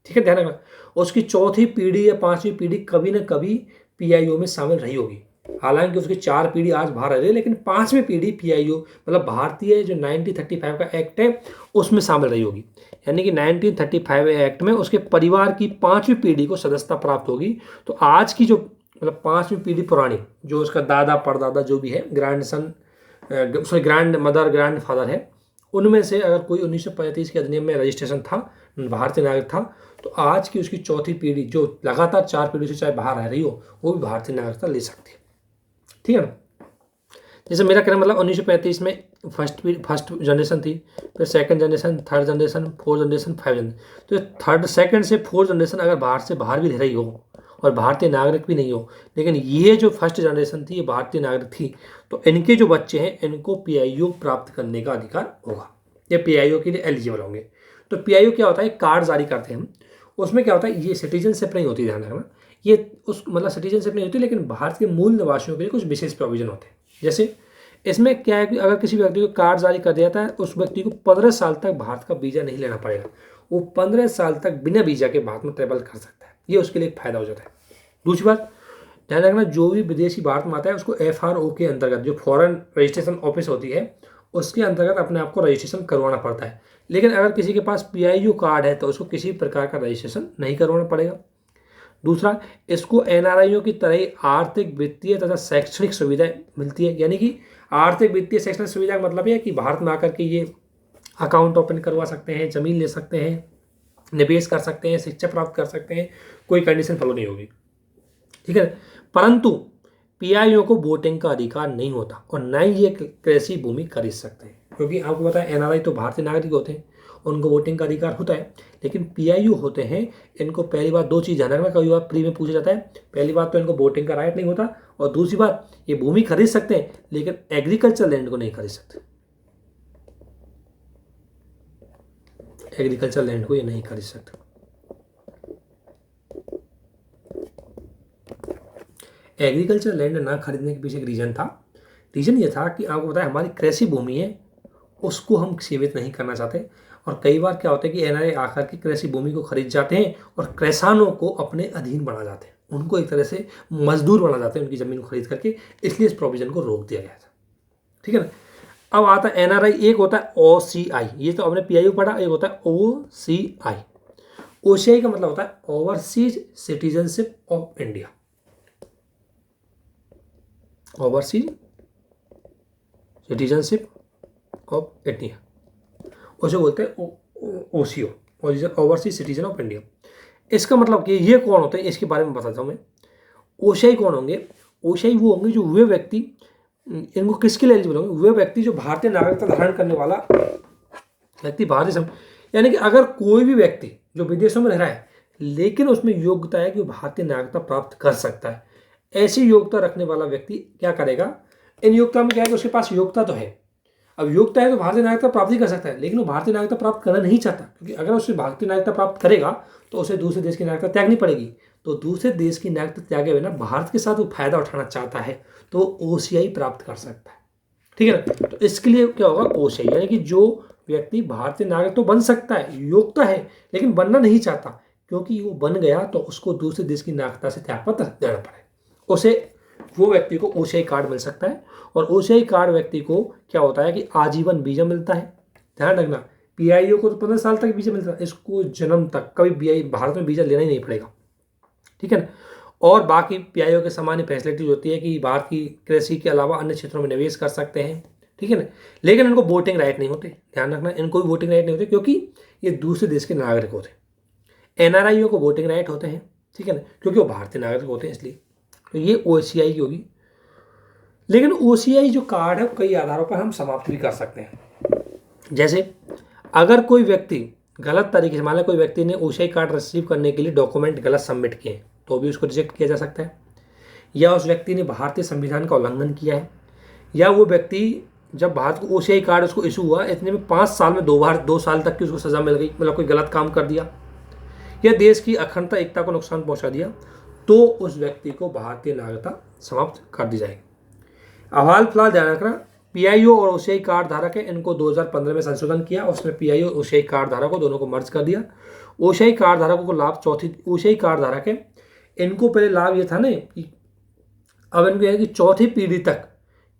ठीक है, ध्यान रखना। उसकी 4थी पीढ़ी या 5वीं पीढ़ी कभी ना कभी पीआईओ में शामिल रही होगी। हालांकि उसकी 4 पीढ़ी आज बाहर रह रही है, लेकिन 5वीं पीढ़ी पीआईओ मतलब भारतीय जो 1935 का एक्ट है उसमें शामिल रही होगी। यानी कि 1935 एक्ट में उसके परिवार की 5वीं पीढ़ी को सदस्यता प्राप्त होगी। तो आज की जो मतलब 5वीं पीढ़ी पुरानी, जो उसका दादा परदादा जो भी है, grand son sorry grand mother grand father है, उनमें से अगर कोई 1935 के अधिनियम में रजिस्ट्रेशन था, भारतीय नागरिक था, तो आज की उसकी 4थी पीढ़ी जो लगातार 4 पीढ़ी से चाहे बाहर रह रही हो, वो भी भारतीय नागरिकता ले सकती है। ठीक है ना। जैसे मेरा कहना मतलब 1935 में फर्स्ट जनरेशन थी, फिर second generation, third generation, fourth generation, 5 generation. तो थर्ड सेकंड से फोर्थ जनरेशन अगर बाहर से बाहर भी रह रही हो और भारतीय नागरिक भी नहीं हो, लेकिन ये जो फर्स्ट जनरेशन थी ये भारतीय नागरिक थी, तो इनके जो बच्चे हैं इनको पीआईओ प्राप्त करने का अधिकार होगा, ये पीआईओ के लिए एलिजिबल होंगे। तो पीआईओ क्या होता है? कार्ड जारी करते हैं हम। उसमें क्या होता है? ये सिटीजनशिप नहीं होती, ध्यान रखना। ये उस मतलब सिटीजनशिप नहीं होती, लेकिन भारत के मूल निवासियों के लिए कुछ विशेष प्रोविजन होते हैं। जैसे इसमें क्या है कि अगर किसी व्यक्ति को कार्ड जारी कर दिया जाता है, उस व्यक्ति को 15 साल तक भारत का वीज़ा नहीं लेना पड़ेगा। वो 15 साल तक बिना वीज़ा के भारत में ट्रेवल कर सकता है। ये उसके लिए एक फ़ायदा हो जाता है। दूसरी बात ध्यान रखना, जो भी विदेशी भारत में आता है उसको एफआरओ के अंतर्गत, जो फॉरेन रजिस्ट्रेशन ऑफिस होती है, उसके अंतर्गत अपने आप को रजिस्ट्रेशन करवाना पड़ता है। लेकिन अगर किसी के पास पीआईओ कार्ड है तो उसको किसी प्रकार का रजिस्ट्रेशन नहीं करवाना पड़ेगा। दूसरा, इसको एनआरआईओ की तरह ही आर्थिक, वित्तीय तथा शैक्षणिक सुविधाएं मिलती है। यानी कि आर्थिक, वित्तीय, शैक्षणिक सुविधा का मतलब है कि भारत में आकर के ये अकाउंट ओपन करवा सकते हैं, जमीन ले सकते हैं, निवेश कर सकते हैं, शिक्षा प्राप्त कर सकते हैं, कोई कंडीशन फॉलो नहीं होगी। ठीक है। परंतु पीआईओ को वोटिंग का अधिकार नहीं होता और न ही ये कृषि भूमि खरीद सकते हैं, क्योंकि आपको पता है एनआरआई तो भारतीय नागरिक होते हैं, उनको वोटिंग का अधिकार होता है। लेकिन पीआईओ होते हैं, इनको पहली बात 2 चीज़ ध्यान रखना, कई बार प्री में पूछा जाता है। पहली बात तो इनको वोटिंग का राइट नहीं होता, और दूसरी बात ये भूमि खरीद सकते हैं लेकिन एग्रीकल्चर लैंड को नहीं खरीद सकते। एग्रीकल्चर लैंड को ये नहीं खरीद सकते। एग्रीकल्चर लैंड ना खरीदने के पीछे एक रीज़न था। रीज़न ये था कि आपको पता है हमारी कृषि भूमि है उसको हम सीमित नहीं करना चाहते, और कई बार क्या होता है कि एनआरआई आकर के कृषि भूमि को खरीद जाते हैं और किसानों को अपने अधीन बना जाते हैं, उनको एक तरह से मजदूर बना जाते हैं उनकी ज़मीन को खरीद करके, इसलिए इस प्रोविजन को रोक दिया गया था। ठीक है ना। अब आता है एनआरआई, एक होता है ओसीआई, ये तो आपने पीआईओ पढ़ा, एक होता है ओसीआई। ओसीआई का मतलब होता है overseas citizenship of India, overseas citizenship of India, उसे बोलते हैं OCO, overseas citizen of India. इसका मतलब कि ये कौन होते हैं इसके बारे में बताता हूँ मैं। ओसीआई कौन होंगे? ओसीआई वो होंगे जो वे व्यक्ति, इनको किसके लिए एलिजिबल होंगे? वे व्यक्ति जो भारतीय नागरिकता धारण करने वाला व्यक्ति, यानी कि अगर कोई भी व्यक्ति जो विदेशों में रह रहा है लेकिन उसमें योग्यता है कि वो भारतीय नागरिकता प्राप्त कर सकता है, ऐसी योग्यता रखने वाला व्यक्ति क्या करेगा? इन योग्यता में क्या है कि उसके पास योग्यता तो है, अब योग्यता है तो भारतीय नागरिकता प्राप्त ही कर सकता है, लेकिन वो भारतीय नागरिकता प्राप्त करना नहीं चाहता, क्योंकि अगर उसे भारतीय नागरिकता प्राप्त करेगा तो उसे दूसरे देश की नागरिकता त्यागनी पड़ेगी, तो दूसरे देश की नागरिकता त्यागे बिना भारत के साथ वो फायदा उठाना चाहता है तो ओसीआई प्राप्त कर सकता है। ठीक है ना। तो इसके लिए क्या होगा? ओसीआई, यानी कि जो व्यक्ति भारतीय नागरिक तो बन सकता है, योग्यता है, लेकिन बनना नहीं चाहता, क्योंकि वो बन गया तो उसको दूसरे देश की नागरिकता से त्यागपत्र देना पड़े, उसे वो व्यक्ति को ओसीआई कार्ड मिल सकता है। और ओसीआई कार्ड व्यक्ति को क्या होता है कि आजीवन वीजा मिलता है। ध्यान रखना, पीआईओ को तो 15 साल तक वीजा मिलता है, इसको जन्म तक कभी भारत में वीजा लेना ही नहीं पड़ेगा। ठीक है ना। और बाकी पीआईओ के सामान्य फैसिलिटीज होती है कि भारत की कृषि के अलावा अन्य क्षेत्रों में निवेश कर सकते हैं। ठीक है ना। लेकिन इनको वोटिंग राइट नहीं होते, ध्यान रखना, इनको भी वोटिंग राइट नहीं होते, क्योंकि ये दूसरे देश के नागरिक होते हैं। एनआरआईओ को वोटिंग राइट होते हैं, ठीक है ना, क्योंकि वो भारतीय नागरिक होते हैं इसलिए। तो ये ओसीआई की होगी। लेकिन ओसीआई जो कार्ड है कई आधारों पर हम समाप्त भी कर सकते हैं। जैसे अगर कोई व्यक्ति गलत तरीके से, मान लो कोई व्यक्ति ने ओसीआई कार्ड रिसीव करने के लिए डॉक्यूमेंट गलत सबमिट किए तो भी उसको रिजेक्ट किया जा सकता है, या उस व्यक्ति ने भारतीय संविधान का उल्लंघन किया है, या वो व्यक्ति जब भारत को ओसीआई कार्ड उसको इशू हुआ इतने में 5 साल में 2 साल तक की उसको सजा मिल गई, मतलब कोई गलत काम कर दिया या देश की अखंडता एकता को नुकसान पहुंचा दिया, तो उस व्यक्ति को भारतीय नागरिकता समाप्त कर दी जाएगी। अब हाल फिलहाल ध्यान रखना, पीआईओ और ओसीआई कार्ड धारक है, इनको 2015 में संशोधन किया, उसमें पीआईओ ओसीआई कार्ड धारकों दोनों को मर्ज कर दिया। ओसीआई कार्ड धारकों को लाभ ओसीआई कार्ड धारक है, इनको पहले लाभ ये था ना कि अब इनको यानी कि चौथी पीढ़ी तक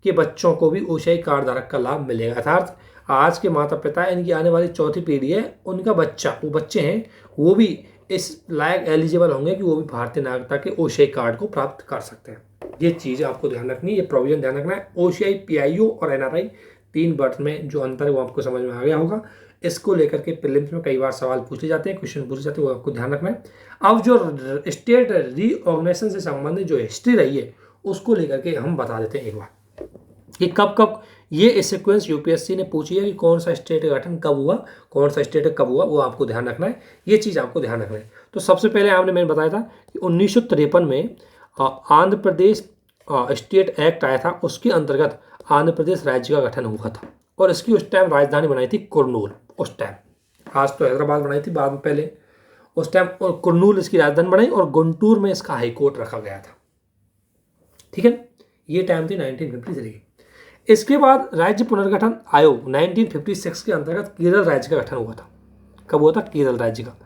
के बच्चों को भी ओसीआई कार्ड धारक का लाभ मिलेगा। अर्थात आज के माता पिता, इनकी आने वाली चौथी पीढ़ी है, उनका बच्चा, वो बच्चे हैं, वो भी इस लायक एलिजिबल होंगे कि वो भी भारतीय नागरिकता के ओसीआई कार्ड को प्राप्त कर सकते हैं। ये चीज़ आपको ध्यान रखनी है, ये प्रोविजन ध्यान रखना है। ओसीआई, पीआईओ और एनआरआई 3 वर्ड में जो अंतर है वो आपको समझ में आ गया होगा। इसको लेकर के प्रीलिम्स में कई बार सवाल पूछे जाते हैं, क्वेश्चन पूछे जाते हैं, वो आपको ध्यान रखना है। अब जो स्टेट रीऑर्गेनाइजेशन से संबंधित जो हिस्ट्री रही है उसको लेकर के हम बता देते हैं एक बार कि कब कब ये सिक्वेंस यूपीएससी ने पूछी है कि कौन सा स्टेट का गठन कब हुआ, कौन सा स्टेट कब हुआ, वो आपको ध्यान रखना है, ये चीज़ आपको ध्यान रखना है। तो सबसे पहले मैंने बताया था कि 1953 में आंध्र प्रदेश स्टेट एक्ट आया था, उसके अंतर्गत आंध्र प्रदेश राज्य का गठन हुआ था और इसकी उस टाइम राजधानी बनाई थी कुर्नूल। उस टाइम, आज तो हैदराबाद बनाई थी बाद में, पहले उस टाइम और कुर्नूल इसकी राजधानी बनाई और गुंटूर में इसका हाईकोर्ट रखा गया था। ठीक है, ये टाइम थी 1953 की। इसके बाद राज्य पुनर्गठन आयोग 1956 के अंतर्गत केरल राज्य का गठन हुआ था। कब हुआ था? केरल राज्य का।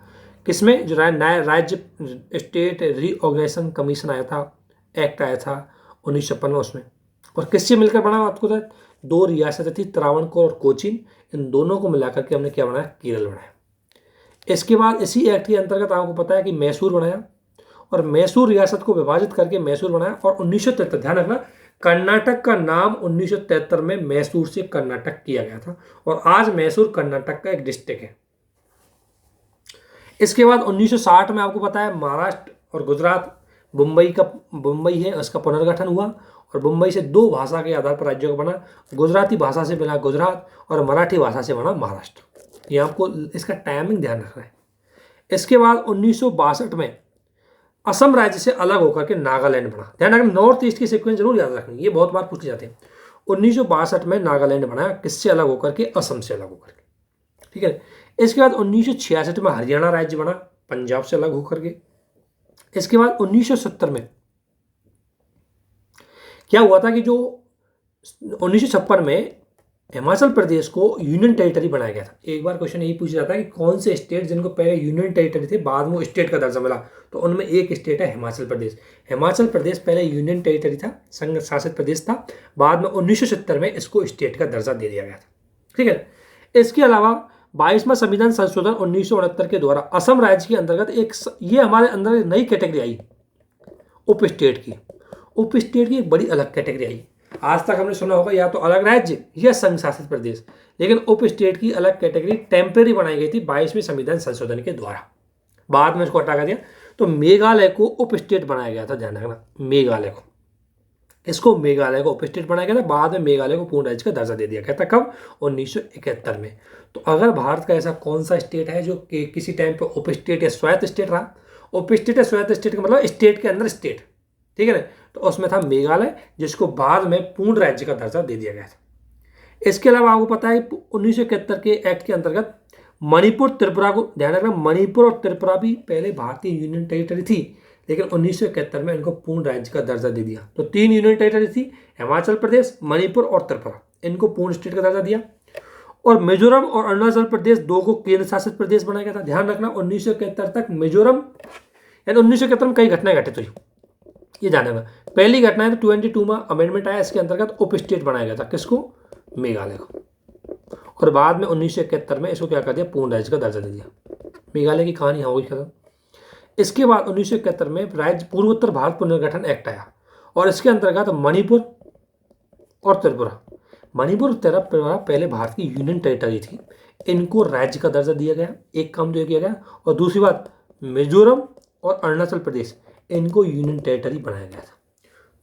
किसमें? जो नया राज्य स्टेट रीऑर्गेनाइजेशन कमीशन आया था, एक्ट आया था 1956 उसमें। और किससे मिलकर बना? आपको तो 2 रियासतें थी, त्रावणकोर और कोचीन, इन दोनों को मिलाकर के हमने क्या बनाया? केरल बनाया। इसके बाद इसी एक्ट के अंतर्गत आपको पता है कि मैसूर बनाया और मैसूर रियासत को विभाजित करके मैसूर बनाया। और 1973, ध्यान रखना, कर्नाटक का नाम 1973 में मैसूर से कर्नाटक किया गया था और आज मैसूर कर्नाटक का एक डिस्ट्रिक्ट है। इसके बाद 1960 में आपको पता है महाराष्ट्र और गुजरात, मुंबई है, उसका पुनर्गठन हुआ और मुंबई से 2 भाषा के आधार पर राज्यों का बना, गुजराती भाषा से बना गुजरात और मराठी भाषा से बना महाराष्ट्र। ये आपको इसका टाइमिंग ध्यान रखना है। इसके बाद 1962 में असम राज्य से अलग होकर के नागालैंड बना। ध्यान रखना, नॉर्थ ईस्ट की सीक्वेंस जरूर याद रखनी, ये बहुत बार पूछे जाते हैं। 1962 में नागालैंड बना, किससे अलग होकर के? असम से अलग होकर के। ठीक है। इसके बाद 1966 में हरियाणा राज्य बना, पंजाब से अलग होकर के। इसके बाद 1970 में क्या हुआ था कि जो 1956 में हिमाचल प्रदेश को यूनियन टेरिटरी बनाया गया था। एक बार क्वेश्चन यही पूछा जाता है कि कौन से स्टेट जिनको पहले यूनियन टेरिटरी थे बाद में स्टेट का दर्जा मिला, तो उनमें एक स्टेट है हिमाचल प्रदेश। हिमाचल प्रदेश पहले यूनियन टेरिटरी था, संघ शासित प्रदेश था, बाद में 1970 में इसको स्टेट का दर्जा दे दिया गया था। ठीक है। इसके अलावा 22वां संविधान संशोधन 1969 के द्वारा असम राज्य के अंतर्गत ये हमारे अंदर एक नई कैटेगरी आई, उप स्टेट की। उप स्टेट की एक बड़ी अलग कैटेगरी आई। आज तक हमने सुना होगा या तो अलग राज्य या संघ शासित प्रदेश, लेकिन उप स्टेट की अलग कैटेगरी टेम्परेरी बनाई गई थी 22वें संविधान संशोधन के द्वारा, बाद में इसको हटा कर दिया। तो मेघालय को उप स्टेट बनाया गया था, ध्यान रखना, मेघालय को, इसको मेघालय को उप स्टेट बनाया गया था। बाद में मेघालय को पूर्ण राज्य का दर्जा दे दिया गया था, कब? 1971 में। तो अगर भारत का ऐसा कौन सा स्टेट है जो कि किसी टाइम पे उप स्टेट या स्वायत्त स्टेट रहा, उप स्टेट या स्वायत्त स्टेट का मतलब स्टेट के अंदर स्टेट, ठीक है ना, तो उसमें था मेघालय, जिसको बाद में पूर्ण राज्य का दर्जा दे दिया गया था। इसके अलावा आपको पता है 1971 के एक्ट के अंतर्गत मणिपुर त्रिपुरा को, ध्यान रखना, मणिपुर और त्रिपुरा भी पहले भारतीय यूनियन टेरिटरी थी, लेकिन 1971 में इनको पूर्ण राज्य का दर्जा दे दिया। तो 3 यूनियन टेरिटरी थी, हिमाचल प्रदेश, मणिपुर और त्रिपुरा, इनको पूर्ण स्टेट का दर्जा दिया। और मिजोरम और अरुणाचल प्रदेश 2 को केंद्र शासित प्रदेश बनाया गया था। ध्यान रखना, 1971 तक मिजोरम, यानी 1971 में कई घटनाएं घटित हुई, ये जानेगा। पहली घटना है तो 22 में अमेंडमेंट आया, इसके अंतर्गत उप स्टेट बनाया गया था, किसको? मेघालय को। और बाद में 1971 में इसको क्या कर दिया? पूर्ण राज्य का दर्जा दे दिया। मेघालय की कहानी हो गई खत्म। इसके बाद 1971 में राज्य पूर्वोत्तर भारत पुनर्गठन एक्ट आया, और इसके अंतर्गत मणिपुर और त्रिपुरा, मणिपुर और त्रिपुरा पहले भारत की यूनियन टेरिटरी थी, इनको राज्य का दर्जा दिया गया, एक काम तो किया गया। और दूसरी बात, मिजोरम और अरुणाचल प्रदेश, इनको यूनियन टेरिटरी बनाया गया था।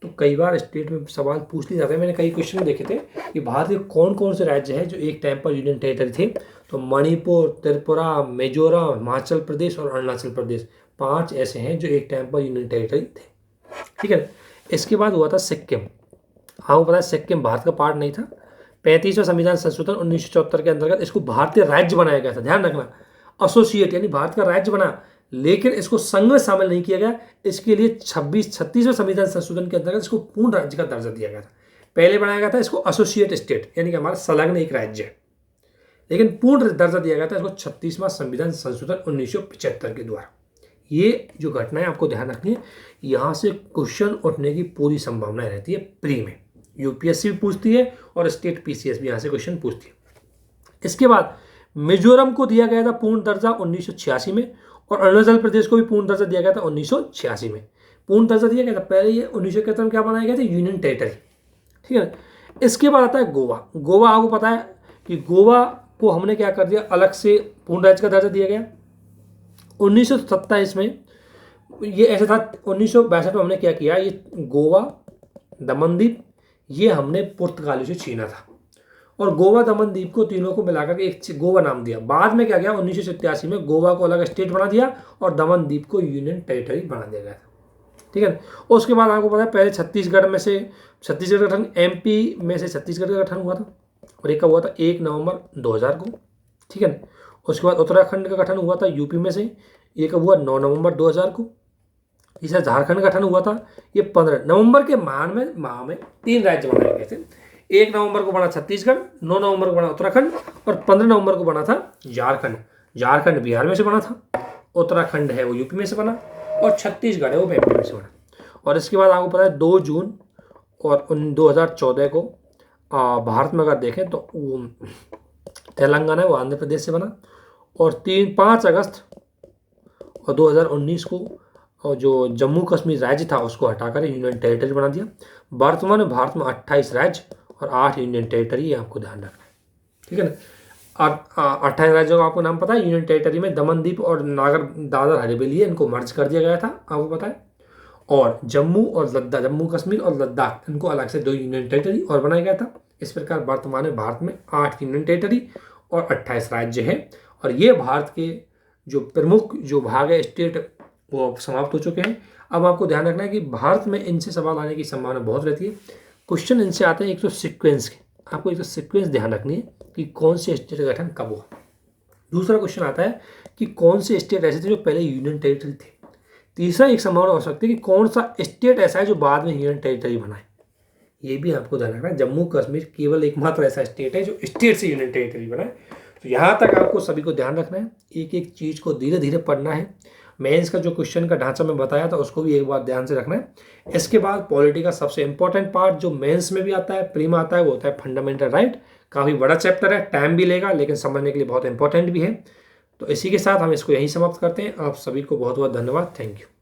तो कई बार स्टेट में सवाल पूछ लिए जाते हैं, मैंने कई क्वेश्चन देखे थे कि भारत के कौन कौन से राज्य हैं जो एक टाइम पर यूनियन टेरिटरी थे, तो मणिपुर, त्रिपुरा, मिजोरम, हिमाचल प्रदेश और अरुणाचल प्रदेश, 5 ऐसे हैं जो एक टाइम पर यूनियन टेरिटरी थे। ठीक है। इसके बाद हुआ था सिक्किम। हाँ, पता है सिक्किम भारत का पार्ट नहीं था। 35वां संविधान संशोधन 1974 के अंतर्गत इसको भारतीय राज्य बनाया गया था। ध्यान रखना, एसोसिएट यानी भारत का राज्य बना, लेकिन इसको संघ में शामिल नहीं किया गया। इसके लिए 36वें संविधान संशोधन के अंतर्गत इसको पूर्ण राज्य का दर्जा दिया गया था। पहले बनाया गया था इसको एसोसिएट स्टेट, यानी कि हमारा संलग्न एक राज्य है, लेकिन पूर्ण दर्जा दिया गया था इसको 36वां संविधान संशोधन 1975 के द्वारा। ये जो घटनाएं आपको ध्यान रखनी है, यहाँ से क्वेश्चन उठने की पूरी संभावना रहती है प्री में। यूपीएससी भी पूछती है और स्टेट पीसीएस भी यहाँ से क्वेश्चन पूछती है। इसके बाद मिजोरम को दिया गया था पूर्ण दर्जा 1986 में, और अरुणाचल प्रदेश को भी पूर्ण दर्जा दिया गया था 1986 में। पूर्ण दर्जा दिया गया था। पहले ये 1971 में क्या बनाया गया था? Union territory. ठीक है। इसके बाद आता है गोवा। गोवा आपको पता है कि गोवा को हमने क्या कर दिया, अलग से पूर्ण राज्य का दर्जा दिया गया 1927 में। ये ऐसा था, 1962 में हमने क्या किया, ये गोवा, दमनदीप, ये हमने पुर्तगालियों से छीना था, और गोवा, दमन, दीप को तीनों को मिलाकर के एक गोवा नाम दिया। बाद में क्या किया, 1987 में गोवा को अलग स्टेट बना दिया और दमन दीप को यूनियन टेरिटरी बना दिया गया था। ठीक है। उसके बाद आपको पता है पहले छत्तीसगढ़ का गठन, एमपी में से छत्तीसगढ़ का गठन हुआ था, और एक का हुआ था 1 नवंबर 2000 को। ठीक है। उसके बाद उत्तराखंड का गठन हुआ था यूपी में से, ये कब हुआ? 9 नवंबर 2000 को। इसे झारखंड का गठन हुआ था, ये 15 नवंबर के माह में 3 राज्य बनाए गए थे। 1 नवंबर को बना छत्तीसगढ़, 9 नवंबर को बना उत्तराखंड, और 15 नवंबर को बना था झारखंड। झारखंड बिहार में से बना था, उत्तराखंड है वो यूपी में से बना, और छत्तीसगढ़ है वो एमपी में से बना। और इसके बाद आपको पता है 2 जून और 2014 को भारत में अगर देखें तो तेलंगाना है वो आंध्र प्रदेश से बना, और 5 अगस्त और 2019 को और जो जम्मू कश्मीर राज्य था उसको हटाकर यूनियन टेरिटरी बना दिया। वर्तमान में भारत में 28 राज्य और 8 यूनियन टेरिटरी, आपको ध्यान रखना है। ठीक है ना। और 28 राज्यों का आपको नाम पता है। यूनियन टेरिटरी में दमनदीप और नागर दादर हवेली इनको मर्ज कर दिया गया था, आपको पता है। और जम्मू कश्मीर और लद्दाख, इनको अलग से 2 यूनियन टेरिटरी और बनाया गया था। इस प्रकार वर्तमान में भारत में 8 यूनियन टेरिटरी और 28 राज्य हैं, और ये भारत के जो प्रमुख जो भाग है स्टेट वो समाप्त हो चुके हैं। अब आपको ध्यान रखना है कि भारत में इनसे सवाल आने की संभावना बहुत रहती है। क्वेश्चन इनसे आते हैं एक तो सीक्वेंस के, आपको एक तो सीक्वेंस ध्यान रखनी है कि कौन से स्टेट का गठन कब हुआ। दूसरा क्वेश्चन आता है कि कौन से स्टेट ऐसे थे जो पहले यूनियन टेरिटरी थे। तीसरा एक संभावना हो सकती है कि कौन सा स्टेट ऐसा है जो बाद में यूनियन टेरिटरी बनाए। ये भी आपको ध्यान रखना है। जम्मू कश्मीर केवल एकमात्र ऐसा स्टेट है जो स्टेट से यूनियन टेरिटरी बना है। तो यहाँ तक आपको सभी को ध्यान रखना है, एक एक चीज़ को धीरे धीरे पढ़ना है। मेंस का जो क्वेश्चन का ढांचा मैं बताया था उसको भी एक बार ध्यान से रखना है। इसके बाद पॉलिटी का सबसे इंपॉर्टेंट पार्ट जो मेंस में भी आता है, प्री में आता है, वो होता है फंडामेंटल राइट। काफ़ी बड़ा चैप्टर है, टाइम भी लेगा, लेकिन समझने के लिए बहुत इंपॉर्टेंट भी है। तो इसी के साथ हम इसको यहीं समाप्त करते हैं। आप सभी को बहुत बहुत धन्यवाद। Thank you.